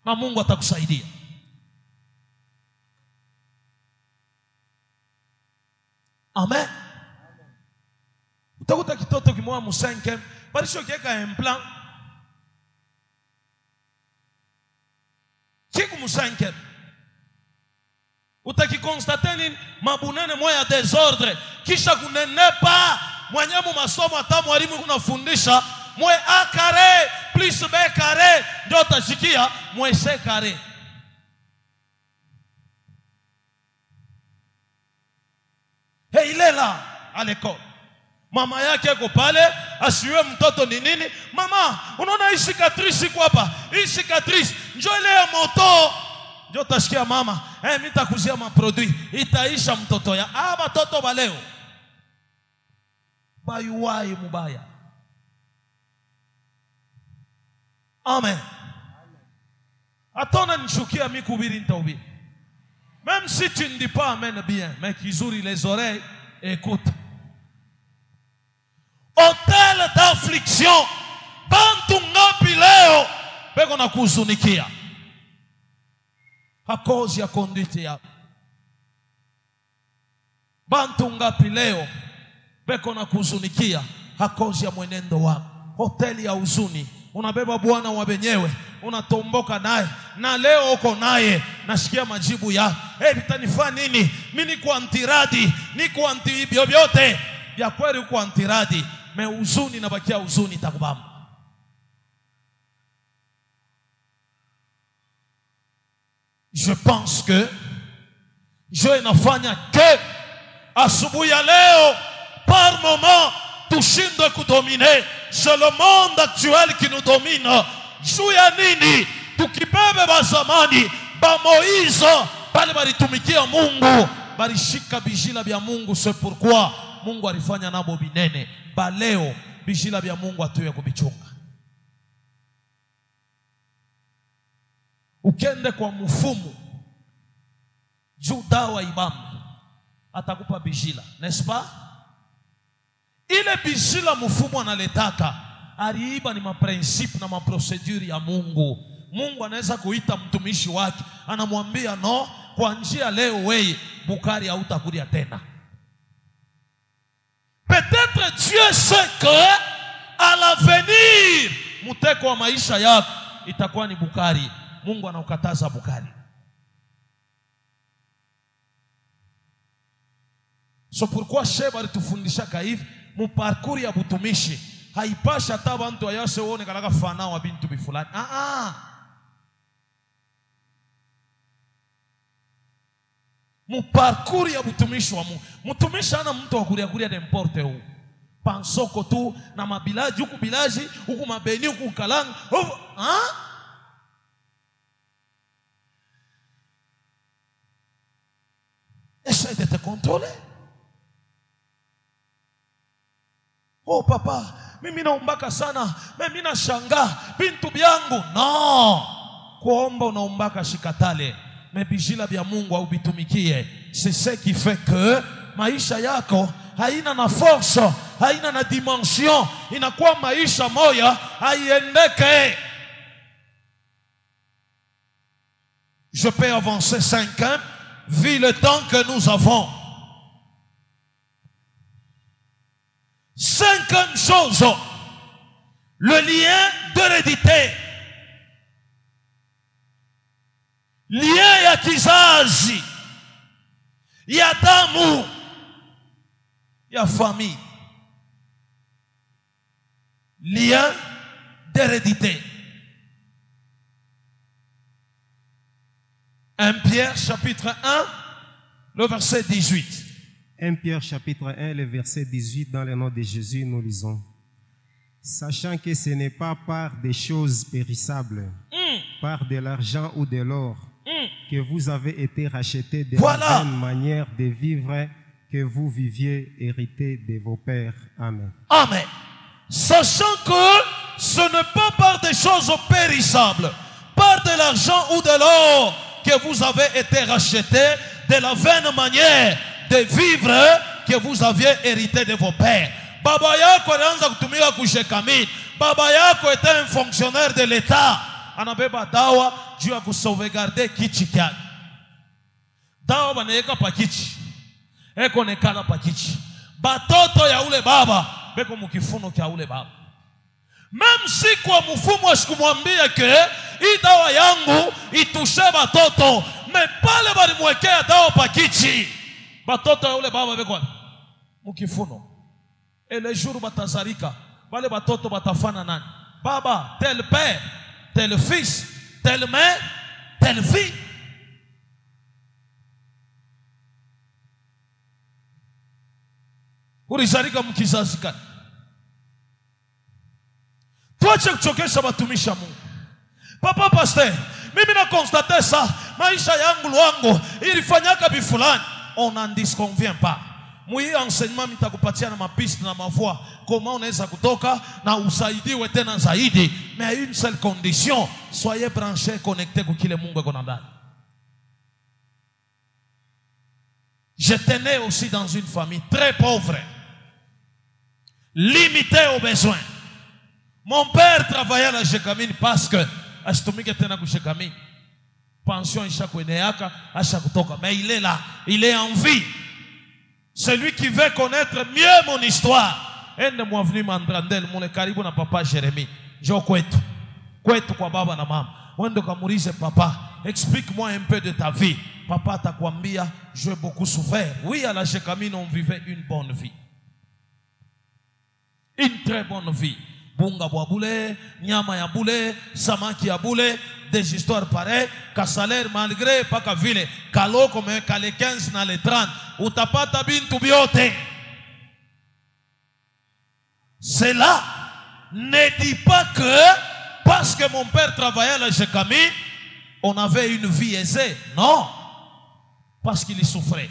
Speaker 1: na Mungu atakusaidia. Amen. Utakuta kitoto kimoja musenke barisho kieka implant kiku musenke, utakikonstate nini? Mabunene moya desordre, kisha kunenepa mwenye masomo hata mwalimu kunafundisha mwe a carré plus b carré ndio utashikia mwe c carré. Hey, il est là à l'école. Mama yake yuko pale, asiwe mtoto ni nini? Mama, unaona hii cicatrice iko hapa. Hii cicatrice njoo ile ya moto. Njoo tashikia mama, mimi nitakuzia maproduit. Itaisha mtoto ya. Batoto baleo. Bayuwai mubaya. Amen. Atona nishukia mimi kuhubiri nitahubiri. Même si tu ne dis pas amen bien, mais qu'ils ouvrent les oreilles, écoute. Hôtel d'affliction, bantu ngapi leo beko na kuzunikia a cause ya conduite ya. Bantu ngapi leo beko na kuzunikia hakozi ya mwenendo wako? Hoteli ya uzuni, unabeba bwana wa benyewe, unatomboka naye, na leo uko naye, nasikia majibu ya vitanifaa nini? Mimi niko antiradi, niko anti vyote vya kweli, uko antiradi, me uzuni na bakia uzuni takubamba. Je pense que je inafanya que asubuhi ya leo par moment tushindwe kudomine. C'est le monde actuel qui nous domine. Juu ya nini? Tukibebe ba zamani ba Moize pale balitumikia Mungu, balishika bijila bya Mungu. C'est pourquoi Mungu alifanya nabo binene. Ba leo bijila bya Mungu atuye kubichunga. Ukende kwa mfumu juu dawa ibamba atakupa bijila, n'est-ce pas? Ile bijila mfumu analetaka aliiba ni maprincipe na maprocedure ya Mungu. Mungu anaweza kuita mtumishi wake, anamwambia no, kwa njia leo wewe bukari hautakulia tena. Peut-être Dieu sait que à l'avenir muteko wa maisha yako itakuwa ni bukari. Mungu anaukataza bukari. So pourquoi Sheba alitufundisha hivi mu parcours ya butumishi haipasha hata bantu ayase uone kalaka fana wa bintu bifulani. Mu parcours ya butumishi wa Mungu, mtumishi ana mtu wa kuria n'importe où. Pansoko tu na mabilaji huku bilaji huku mabeni huku kalanga. Essaye de te contrôler. Oh papa, mimi naombaka sana, mimi nashanga bintu byangu. No, kuomba unaombaka shikatale, mebijila bya Mungu au bitumikie. C'est ce qui fait que maisha yako haina na force, haina na dimension, inakuwa maisha moya haiendeke. Je peux avancer 5 ans vu le temps que nous avons. 5e chose, le lien d'hérédité. Lien ya kizazi, ya damu, ya famille. Lien d'hérédité. 1 Pierre chapitre 1, le verset 18.
Speaker 2: 1 Pierre chapitre 1, le verset 18, dans le nom de Jésus, nous lisons. Sachant que ce n'est pas par des choses périssables, par de l'argent ou de l'or, que vous avez été rachetés de la bonne manière de vivre que vous viviez hérité de vos pères. Amen.
Speaker 1: Amen. Sachant que ce n'est pas par des choses périssables, par de l'argent ou de l'or, que vous avez été rachetés de la vaine manière de vivre que vous aviez hérité de vos pères. Baba yako alianza kutumika kushekamini. Baba yako était un fonctionnaire de l'État. Anabeba dawa juu ya kusauvegarder kichi kyake. Dawa banaweka pa kichi, eko nekala pa kichi. Batoto ya ule baba beko mukifuno kya ule baba. Même si kwa mfumo asikumwambia ke hii dawa yangu itushe batoto, me pale balimwekea dawa pa kichi, batoto ya ule baba beko mukifuno. Et le jour batazarika, bale batoto batafana nani? Baba, tel père, tel fils, tel mère, tel fille. Ulizalika mkizazi gani? Tuache kuchokesha watumishi wa Mungu. Papa pasteur, mimi na constate ça, maisha yangu lwango ilifanyaka bifulani. On n'en disconvient pas. Mui enseignement mitakupatia na mapiste na mavoi comment unaweza kutoka na usaidiwe tena zaidi, mais à une seule condition, soyez branchés, connectés kwa kile Mungu eko ndani. J'étais né aussi dans une famille très pauvre, limitée aux besoins. Mon père travaillait à la Jekamine parce que asitumike tena kushekamini. Pension isha kweneaka, asha kutoka. Mais il est là, il est en vie. Celui qui veut connaître mieux mon histoire. Ende mwavuni mandrandel mule karibu na papa Jérémie. Jo kwetu. Kwetu kwa baba na mama. Wende kamulize papa. Explique-moi un peu de ta vie. Papa atakwambia, j'ai beaucoup souffert. Oui, à la Jécamine, on vivait une bonne vie. Une très bonne vie. Bunga boule, nyama ya boule, samaki ya boule, des histoires pareilles, ka salaire malgré pas ka vile, kalo comme ka les 15 na les 30, utapata bintu biote. Cela ne dit pas que parce que mon père travaillait à la Jécamine, on avait une vie aisée. Non. Parce qu'il y souffrait.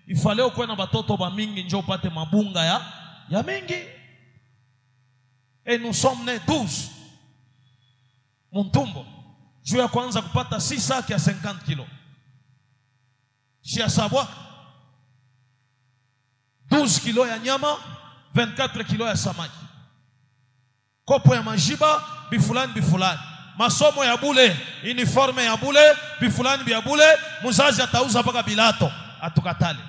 Speaker 1: Il fallait au coin na batoto ba mingi njo pate mabunga ya mingi. Et nous sommes nés 12. Muntumbo. Juu ya kwanza kupata 6 sacs ya 50 kilos. Si à savoir 12 kilos ya nyama, 24 kilos ya samaki. Kopo ya majiba, bifulani. Masomo ya bule, uniforme ya bule, bifulani ya bule, muzazi atauza paka bilato, atukatale.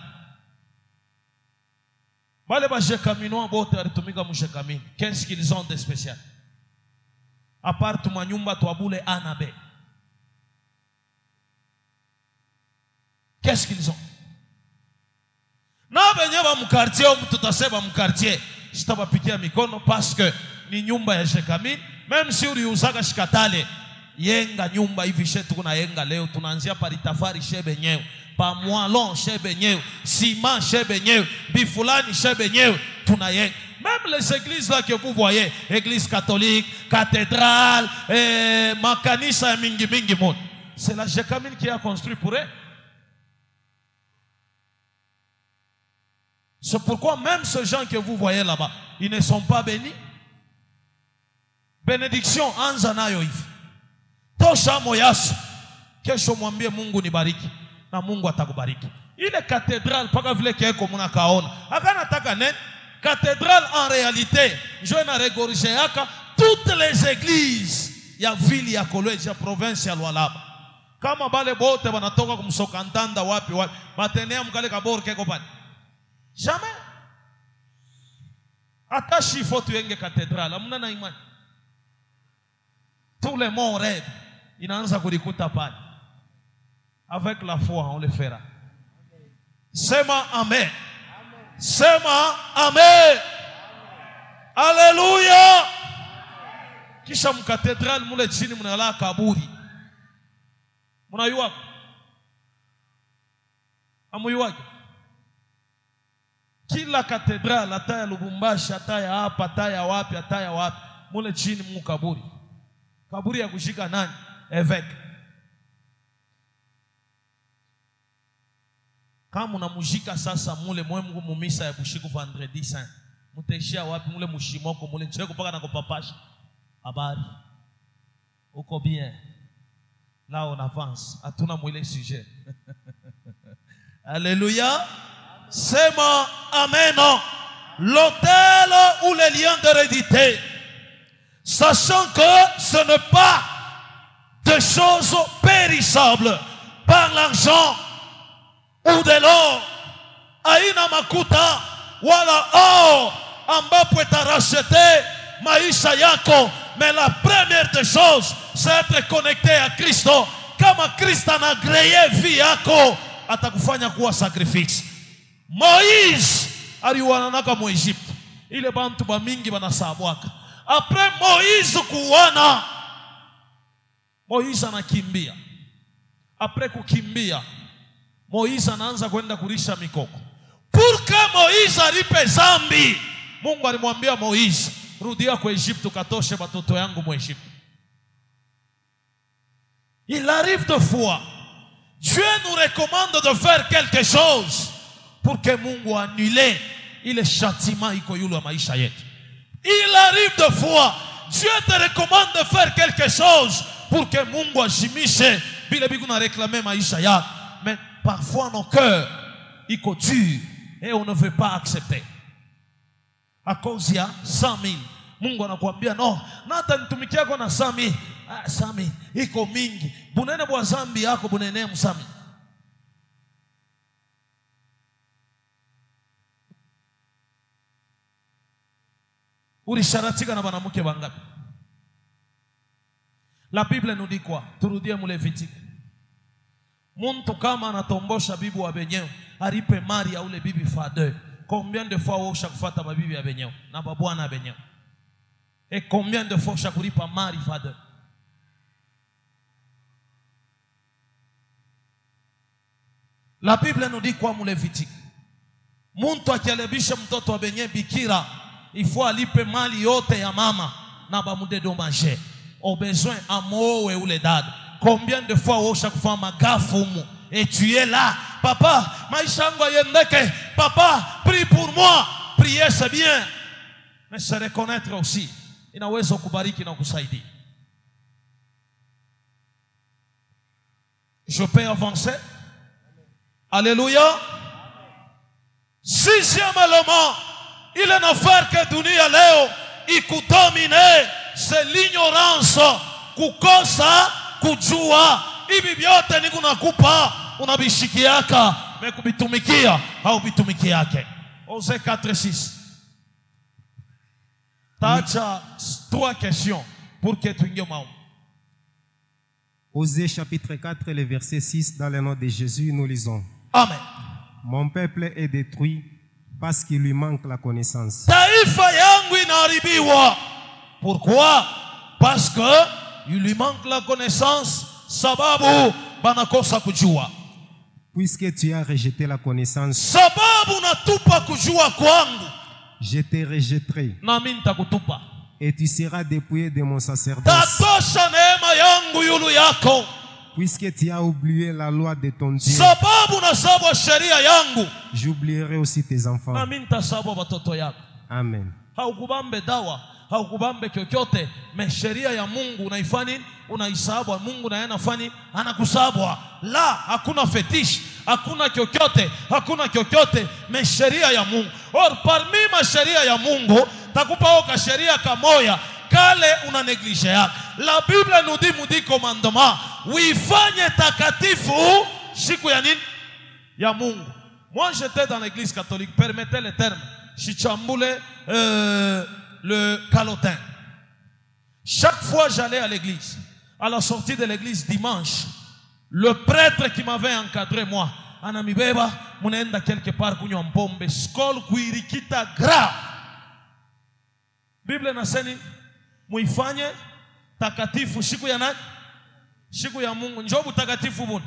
Speaker 1: Bale ba Jécaminois bote alitumika mu Jécamine. Qu'est-ce qu'ils ont de spécial? À part tu manyumba tu abule anabe. Qu'est-ce qu'ils ont? Na benye ba mu quartier ou tutasema mu quartier. Sitabapikia mikono parce que ni nyumba ya Jécamine. Même si uliuzaka shikatale, yenga nyumba hivi shetu kuna yenga leo, tunaanzia paritafari shebe nyeo, pa mwalon shebe nyeo, ciment shebe nyeo, bifulani shebe nyeo, tunayenga. Même les églises là que vous voyez, église catholique, cathédrale, makanisa mingi monde, c'est la Jécamine qui a construit pour eux. C'est pourquoi même ces gens que vous voyez là-bas, ils ne sont pas bénis. Benediction anza nayo hivi. Tosha moyasu. Kesho mwambie Mungu nibariki. Na Mungu atakubariki. Ile cathédrale paka vile keko muna kaona. Akana taka nene. Cathédrale en réalité. Je na regorge yaka. Toutes les églises. Ya ville ya collège ya province ya Lualaba. Kama bale bote banatoka kumsokantanda wapi. Matenea mkale kabor keko pale. Jamais. Atashi fotu yenge cathédrale. Amuna na imani. Tous les mots rêvent. Il n'en a pas pas. Avec la foi, on le fera. Sema amen. Sema amen. Alléluia. Kisha mkatedral mule chini mnala kaburi. Mnayua? Amuyua? Kila katedral hata ya Lubumbashi, hata ya hapa, hata ya wapi, hata ya wapi, mule chini mukaburi. Kaburi ya kushika nani? Évêque. Kama unamujika sasa mule mwemu mumisa ya bushiku vendredi saint. Muteshia wapi mule mushimoko mule nchireko paka na kupapasha. Habari. Uko bien. Là on avance. Atuna mwile sujet. Alléluia. Sema amen. L'autel ou les liens d'hérédité. Sachant que ce n'est pas des choses périssables par l'argent ou de l'or. Aina makuta wala or ambapo racheté maisha yako. Mais la première des choses, c'est être connecté à Christo. Kama Christ ana greye vie yako, atakufanya kuwa sacrifice. Moïse aliwananaka mu Egypte. Ile bantu ba mingi banasabwaka. Après Moïse kuwana, Moïse anakimbia. Après kukimbia, Moïse anaanza kwenda kulisha mikoko. Pour que Moïse alipe zambi, Mungu alimwambia Moïse, rudia kwa Egypte katoshe batoto yangu mu Egypte. Il arrive de fois, Dieu nous recommande de faire quelque chose pour que Mungu annule ile châtiment iko yule maisha yetu. Il arrive de fois, Dieu te recommande de faire quelque chose pour que Mungu ajimishe bile biku na réclamer maisha ya. Mais parfois nos cœurs iko dur et on ne veut pas accepter. À cause ya 100 000. Mungu anakuambia no, nata nitumikia yako na 100 000. 100 000 iko mingi. Bunene bwa zambi yako bunene musami. Ulisharatika na banamuke bangapi? La Bible nous dit quoi? Turudie mu Levitique. Muntu kama anatombosha bibi wa benyewe, aripe mari ya ule bibi fadeur. Combien de fois wosha kufata babibi ya benyewe na babwana benyewe? Et combien de fois wosha kulipa mari fadeur? La Bible nous dit quoi mu Levitique? Muntu akialebisha mtoto wa benyewe bikira, il faut alipe mali yote ya mama na bamude dommage. Au besoin amoe ou les dad. Combien de fois au chaque fois ma gafumu et tu es là, papa, maïshango yendeke, papa, prie pour moi. Prier c'est bien, mais se reconnaître aussi. Inaweza kubariki na kusaidia. Je peux avancer? Alléluia. Sixième élément, il est une affaire que dunia leo ikudomine. C'est l'ignorance, kukosa, kujua. Hivi vyote ni kunakupa, unabishikiaka, mekubitumikia, haubitumikiake. Osée 4:6. Tacha 3 questions pour que tu aies maou.
Speaker 2: Osée chapitre 4, le verset 6, dans le nom de Jésus, nous lisons.
Speaker 1: Amen.
Speaker 2: Mon peuple est détruit parce qu'il lui manque la connaissance.
Speaker 1: Taifa yangu inaharibiwa. Pourquoi? Parce que il lui manque la connaissance. Sababu banakosa kujua.
Speaker 2: Puisque tu as rejeté la connaissance,
Speaker 1: sababu natupa kujua kwangu,
Speaker 2: je te rejetterai.
Speaker 1: Nami nitakutupa.
Speaker 2: Et tu seras dépouillé de mon sacerdoce.
Speaker 1: Tatosha neema yangu yulu yako.
Speaker 2: Puisque tu as oublié la loi de ton Dieu,
Speaker 1: sababu nasabu sheria yangu,
Speaker 2: j'oublierai aussi tes enfants.
Speaker 1: Nami nitasabu watoto yako.
Speaker 2: Amen.
Speaker 1: Haukubambe dawa, haukubambe kyokyote, me sheria ya Mungu unaifanya, unaisabu Mungu na yanafanya, anakusabwa. La, hakuna fetish, hakuna kyokyote, hakuna kyokyote, me sheria ya Mungu. Or parmi ma sheria ya Mungu, takupa oka sheria kamoya, kale una neglige yake. La Bible nous dit mudi commandement, uifanye takatifu siku ya nini? Ya Mungu. Moi j'étais dans l'église catholique, permettez le terme, Chichambule le calotin. Chaque fois j'allais à l'église, à la sortie de l'église dimanche, le prêtre qui m'avait encadré moi, anamibeba, munaenda quelque part kunywa mpombe, skol kuirikita grave. Bible naseni, muifanye takatifu siku ya nani? Siku ya Mungu. Njobu takatifu buni.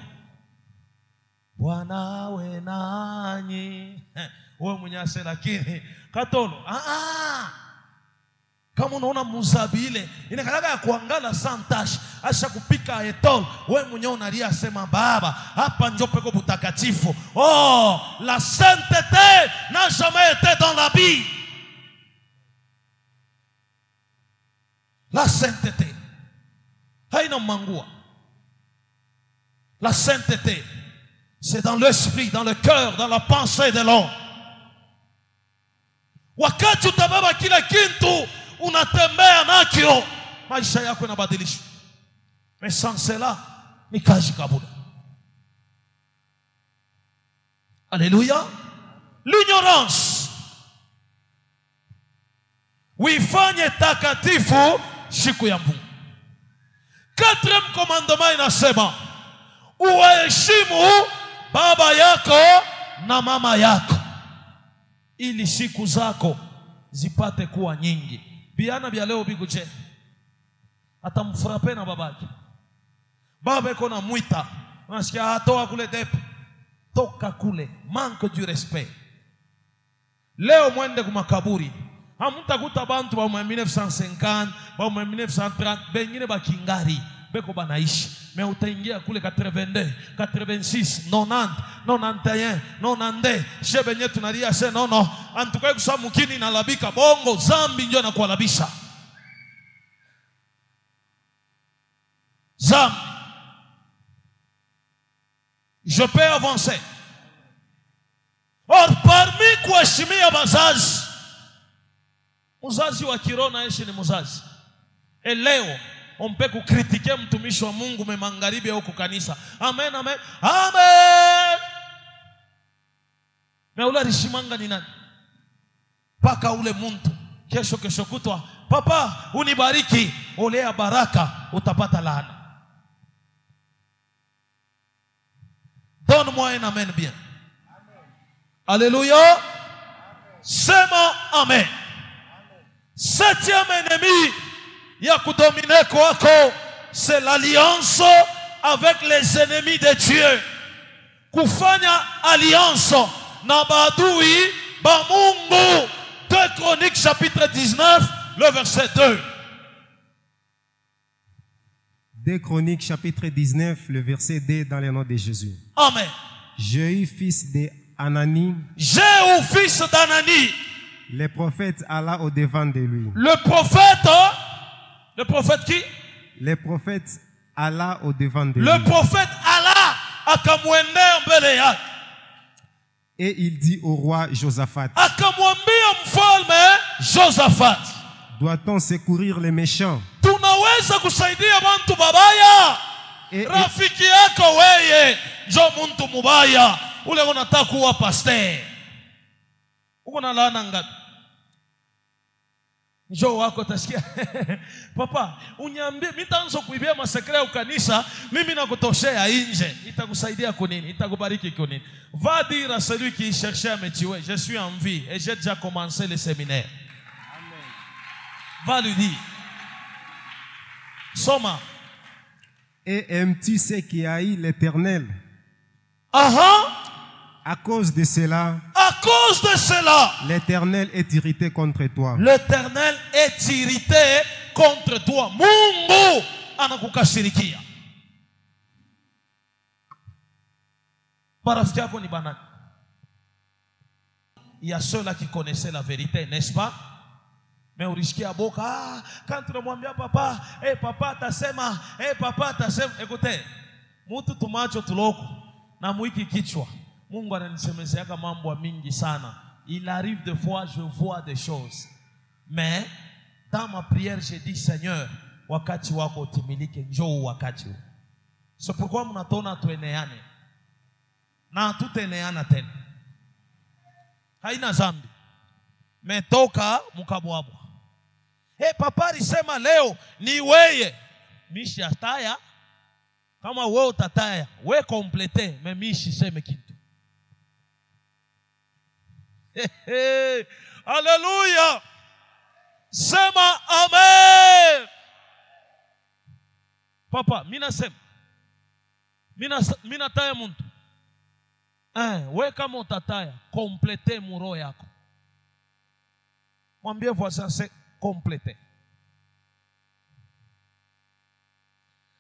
Speaker 1: Bwana we nanyi. Wewe mnyase lakini katolo. Kama unaona muzabile inakataka ya kuangala santash asha kupika etol, wewe mwenyewe unalia sema baba hapa ndio peko butakatifu. Oh, la sainteté n'a jamais été dans la Bible. La sainteté haina mangua. La sainteté c'est dans l'esprit, dans le cœur, dans la pensée de l'homme. Wakati utabeba kila kitu unatembea nakyo, maisha yako yanabadilishwa. Mais sans cela ni kazi kabula. Alléluia. L'ignorance uifanye takatifu siku ya Mungu. 4e commandement inasema uwaheshimu baba yako na mama yako, ili siku zako zipate kuwa nyingi. Biana bia leo biguche atamfrape na babake. Baba iko na mwita, unasikia atoa kule depo, toka kule, manque du respect. Leo mwende kumakaburi, hamutakuta bantu ba 1950, ba 1930, bengine bakingari beko banaishi. Mais utaingia kule 82, 86, 90, 91, 92, shebenye tunalia se nono, antukaye kusamukini na labika bongo, zambi ndio na kualabisha. Zambi. Je peux avancer. Or parmi kuheshimia bazazi, muzazi wa kiroho na yeshi ni muzazi. Leo on peut critiquer mtumishi wa Mungu memangaribi au kanisa. Amen, amen. Amen. Mais ula rishimanga ni nani? Paka ule muntu kesho kesho kutwa, papa unibariki, olea baraka, utapata laana. Donne-moi un amen bien. Alléluia. Sema amen. Septième ennemi ya kudomine kwako, c'est l'alliance avec les ennemis de Dieu. Kufanya alliance na badui ba Mungu. 2 Chroniques chapitre 19, le verset 2.
Speaker 2: 2 Chroniques chapitre 19, le verset 2 dans le nom de Jésus.
Speaker 1: Amen.
Speaker 2: Jéhu, fils de Anani.
Speaker 1: Jéhu, fils d'Anani.
Speaker 2: Le prophète alla au devant de lui.
Speaker 1: Le prophète qui?
Speaker 2: Le prophète alla au devant de lui.
Speaker 1: Le prophète alla akamwendea mbele yake.
Speaker 2: Et il dit au roi Josaphat.
Speaker 1: Akamwambia mfalme Josaphat.
Speaker 2: Doit-on secourir les méchants?
Speaker 1: Tunaweza kusaidia bantu babaya? Rafiki yako weye njo muntu mubaya. Ule unataka kuwa pastor. Uko na laana ngapi? Njoo wako tasikia. Papa, uniambie mitaanza kuibia masekre ya kanisa, mimi nakutoshea nje. Itakusaidia kwa nini? Itakubariki kwa nini? Va dire à celui qui cherchait à me tuer, je suis en vie et j'ai déjà commencé le séminaire. Amen. Va lui dire. Soma.
Speaker 2: Et aimes-tu ce qui haït l'Éternel? À cause de cela, l'Éternel est irrité contre toi.
Speaker 1: L'Éternel est irrité contre toi. Mungu anakukasirikia. Parafiki yako ni banani? Il y a ceux-là qui connaissaient la vérité, n'est-ce pas? Mais ulishikia boka, quand tunamwambia papa, papa tasema, papa tasema. Écoutez, mtu tumacho tuloko na mwiki kichwa. Mungu ananisemezeaka mambo mingi sana. Il arrive des fois, je vois des choses. Mais dans ma prière, j'ai dit, Seigneur, wakati wako utimilike, njoo wakati. C'est pourquoi mnatona tueneane. Na tuteneana tena. Haina zambi. Metoka mukabwabwa. Papa alisema leo ni weye. Mishi ataya. Kama wewe utataya, wewe complete, mais mishi seme kitu. Alléluia. Sema amen. Papa, mina sema. Mina taya muntu. We kama utataya, complete muro yako. Mwambie voisin c'est compléter.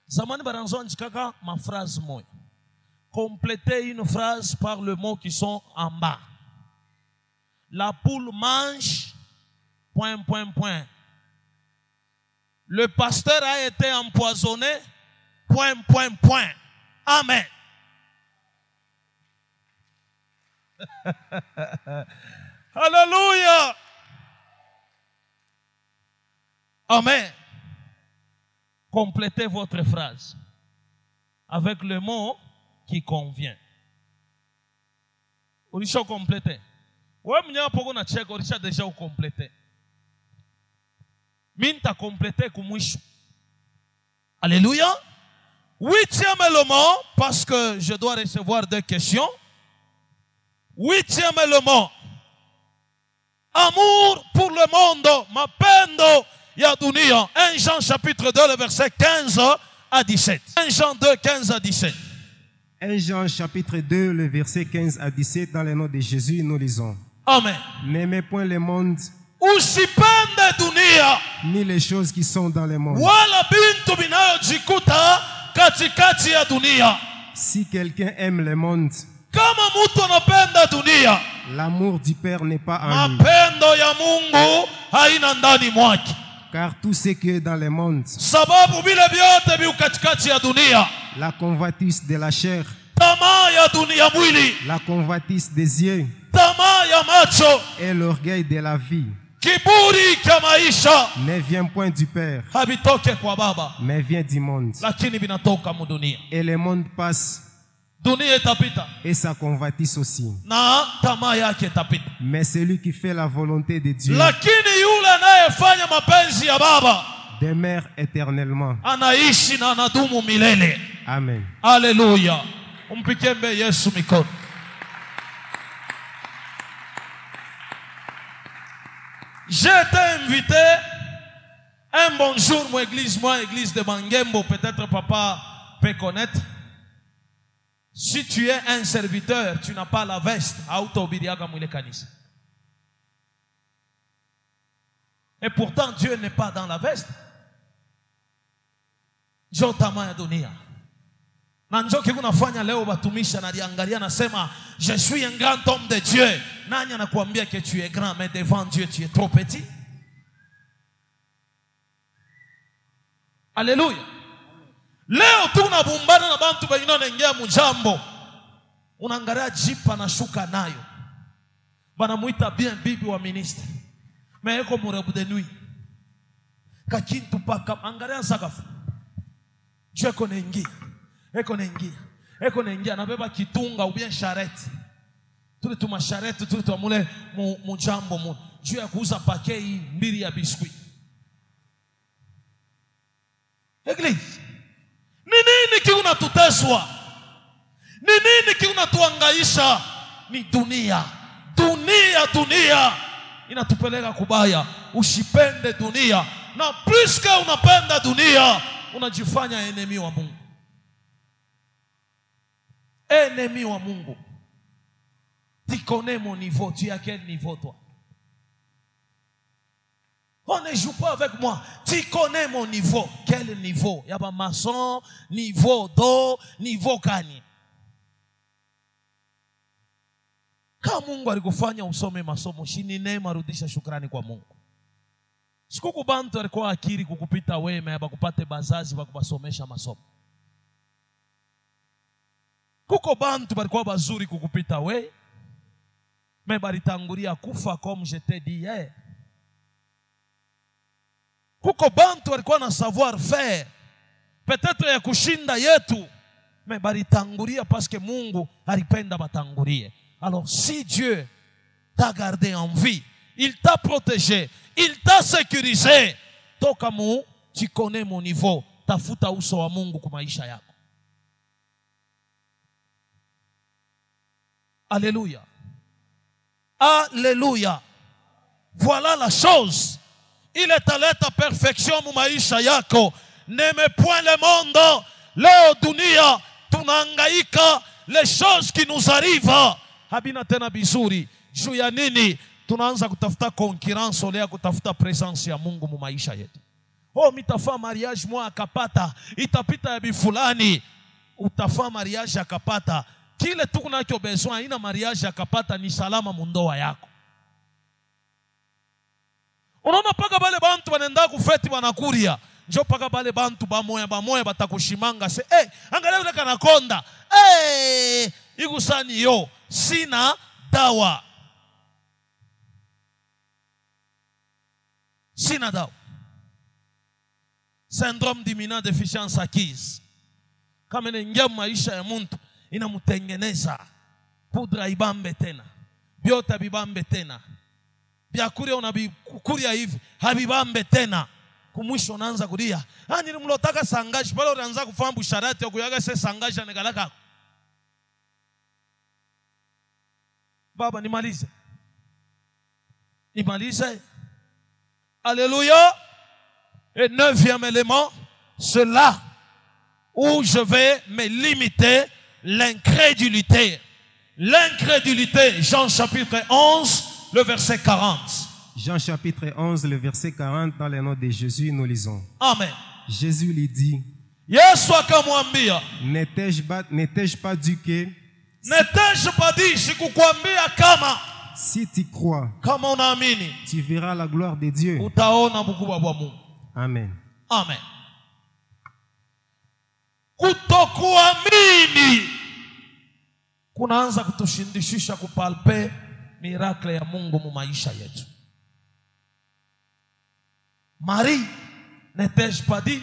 Speaker 1: Zamani baranzo njikaka ma phrase moya. Compléter une phrase par le mot qui sont en bas. La poule mange, ... Le pasteur a été empoisonné, ... Amen. Alléluia. Amen. Complétez votre phrase avec le mot qui convient. Ulisha compléter. Wewe mnyama poko na cheka ulisha deja ukomplete. Minta compléter kumwisho. Alléluia. 8e élément, parce que je dois recevoir des questions. 8e élément. Amour pour le monde, mapendo ya dunia. 1 Jean chapitre 2, le verset 15 à 17. 1 Jean 2, 15 à 17.
Speaker 2: 1 Jean chapitre 2, le verset 15 à 17, dans le nom de Jésus, nous lisons.
Speaker 1: Amen.
Speaker 2: N'aimez point le monde,
Speaker 1: usipende dunia,
Speaker 2: ni les choses qui sont dans le monde.
Speaker 1: Wala bintu binayojikuta katikati ya dunia.
Speaker 2: Si quelqu'un aime le monde,
Speaker 1: kama mtu anapenda dunia,
Speaker 2: l'amour du Père n'est pas en lui.
Speaker 1: Mapendo ya Mungu haina ndani mwake.
Speaker 2: Car tout ce qui est dans le monde,
Speaker 1: sababu vile vyote vi katikati ya dunia,
Speaker 2: la convoitise de la chair,
Speaker 1: tamaa ya dunia mwili,
Speaker 2: la convoitise des yeux,
Speaker 1: tamaa ya macho,
Speaker 2: et l'orgueil de la vie,
Speaker 1: kiburi cha maisha,
Speaker 2: ne vient point du Père,
Speaker 1: habitoke kwa Baba,
Speaker 2: mais vient du monde.
Speaker 1: Lakini vinatoka mu dunia.
Speaker 2: Et le monde passe,
Speaker 1: dunia itapita,
Speaker 2: et sa convoitise aussi.
Speaker 1: na tamaa yake itapita.
Speaker 2: Mais celui qui fait la volonté de Dieu
Speaker 1: Lakini yule anayefanya mapenzi ya Baba
Speaker 2: demeure éternellement.
Speaker 1: anaishi na anadumu milele.
Speaker 2: Amen.
Speaker 1: Alléluia. Umpikie mbe Yesu mikono. J'ai été invité un bon jour, moi église de Mangembo, peut-être papa peut connaître. Si tu es un serviteur, tu n'as pas la veste, et pourtant Dieu n'est pas dans la veste. Je suis un grand homme de Dieu. Nani anakuambia que tu es grand, mais devant Dieu tu es trop petit. Alléluia. Leo tunabumbana na bantu bengine wanaingia mujambo. Unaangalia jipa na shuka nayo. Banamuita bien bibi wa ministre. Mais eko murebu de nuit. Kakintu paka angalia sakafu. Dieu konengi. Eko nengia anabeba kitunga ou bien charrette. Tuli tuma charrette tuli tumule mujambo mu. Dieu ya kuuza pakei mbili ya biskuit. Église. Ni nini kiunatuteswa? Ni nini kiunatuangaisha? Ni dunia. Dunia inatupeleka kubaya. Usipende dunia. Na plus que unapenda dunia, unajifanya enemy wa Mungu. Ennemi wa Mungu. Tu connais mon niveau. Tu es à quel niveau toi? On ne joue pas avec moi. Tu connais mon niveau. Quel niveau? Il y a pas maçon, niveau d'eau, niveau gani. Kama Mungu alikufanya usome masomo, shini neema, rudisha shukrani kwa Mungu. Sikuku bantu alikuwa akiri kukupita wema ya bakupate bazazi bakubasomesha masomo. Kuko bantu balikuwa bazuri kukupita we, mais balitangulia kufa comme je t'ai dit hier. Kuko bantu walikuwa na savoir faire, peut-être ya kushinda yetu, mais balitangulia parce que Mungu alipenda batangulie. Alors si Dieu t'a gardé en vie, il t'a protégé, il t'a sécurisé, toka mu, tu connais mon niveau, tafuta uso wa Mungu kwa maisha yako. Alléluia. Alléluia. Voilà la chose. Il est allé à perfection mu maisha yako. N'aime point le monde. Leo dunia tunahangaika, les choses qui nous arrivent habina tena bizuri. Juu ya nini? Tunaanza kutafuta concurrence ole ya kutafuta presence ya Mungu mu maisha yetu. Oh, mitafa mariage mwa akapata, itapita ya bifulani. Utafa mariage akapata. Kile tu kunacho besoin ina mariage akapata ni salama mundoa yako. Unaona paka bale bantu banenda kufeti banakuria. Njo paka bale bantu bamoya batakushimanga se angalia ule kanakonda. Igusani yo sina dawa. Sina dawa. Syndrome d'imminente déficience acquise. Kama inaingia maisha ya mtu inamutengeneza. Pudra ibambe tena. Biota bibambe tena. Biakuria unabikuria hivi. Habibambe tena. Kumwisho unaanza kulia. Nilimlotaka sangaji. Pala unaanza kufahamu busharati ya kuyaga se sangaji anegalaka. Baba nimalize. Alléluia. Et 9e élément, c'est là où je vais me limiter, l'incrédulité. L'incrédulité, Jean chapitre 11, le verset 40.
Speaker 2: Jean chapitre 11, le verset 40, dans le nom de Jésus, nous lisons.
Speaker 1: Amen.
Speaker 2: Jésus lui dit,
Speaker 1: Yesu akamwambia,
Speaker 2: n'étais-je pas dit que
Speaker 1: n'étais-je pas dit sikukwambia kama
Speaker 2: si tu crois,
Speaker 1: kama unaamini,
Speaker 2: tu verras la gloire de Dieu.
Speaker 1: Utaona bukubwa bwa Mungu.
Speaker 2: Amen.
Speaker 1: Amen. Kutokuamini kunaanza kutushindishisha kupalpe miracle ya Mungu mu maisha yetu. Marie, n'étais-je pas dit,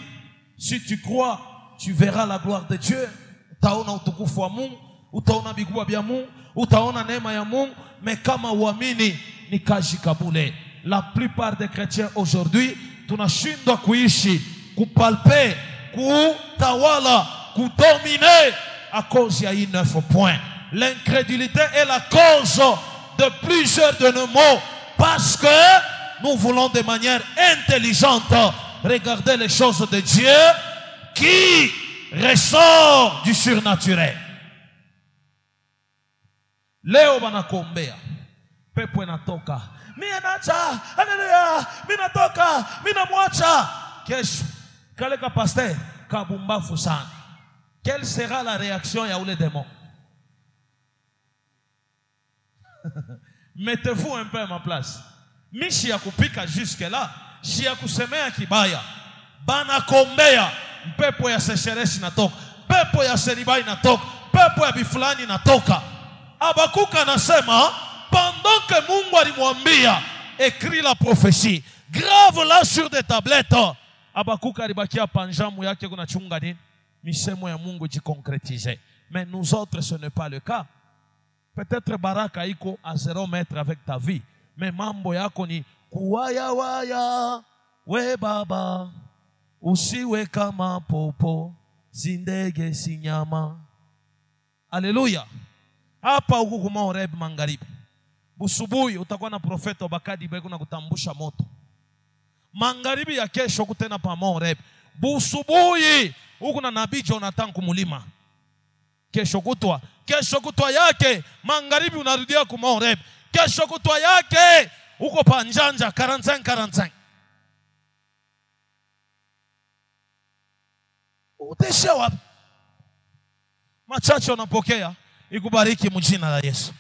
Speaker 1: si tu crois, tu verras la gloire de Dieu. Utaona utukufu wa Mungu. utaona bikubwa bya Mungu, utaona neema ya Mungu, mais kama uamini ni kazi kabule. La plupart des chrétiens aujourd'hui tunashindwa kuishi, kupalper, kutawala, kudominer à cause ya hii 9 points. L'incrédulité est la cause de plusieurs de nos maux parce que nous voulons de manière intelligente regarder les choses de Dieu qui ressort du surnaturel. Leo banakombea pepo inatoka, mimi naacha, haleluya, mimi natoka, mimi namwacha. Kesho kale ka pasteur kabumbafu sana. Quelle sera la réaction ya ule démon? Mettez-vous un peu à ma place. Mishi ya kupika jusque là, shi ya kusemea kibaya. Banakombea pepo ya sécheresse inatoka, pepo ya seribai inatoka, pepo ya bifulani inatoka. Habakuka anasema pendant que Mungu alimwambia écrit la prophétie, grave là sur des tablettes. Habakuka alibakia panjamu yake kuna chunga nini? Misemo ya Mungu jiconcrétiser. Mais nous autres ce n'est pas le cas. Peut-être baraka iko à 0 mètre avec ta vie, mais mambo yako ni kuwaya waya, we baba usiwe kama popo zindege sinyama. Alléluia. Hapa huku kuma Horeb magharibi, busubuhi utakuwa na profeta Obakadi beko na kutambusha moto. Magharibi ya kesho kutena pa Horeb, busubuhi huku na nabii Jonathan kumulima. Kesho kutwa yake magharibi unarudia kuma Horeb. Kesho kutwa yake uko pa Njanja 45. Utesha wapi? Machache unapokea. Ikubariki mjina la Yesu.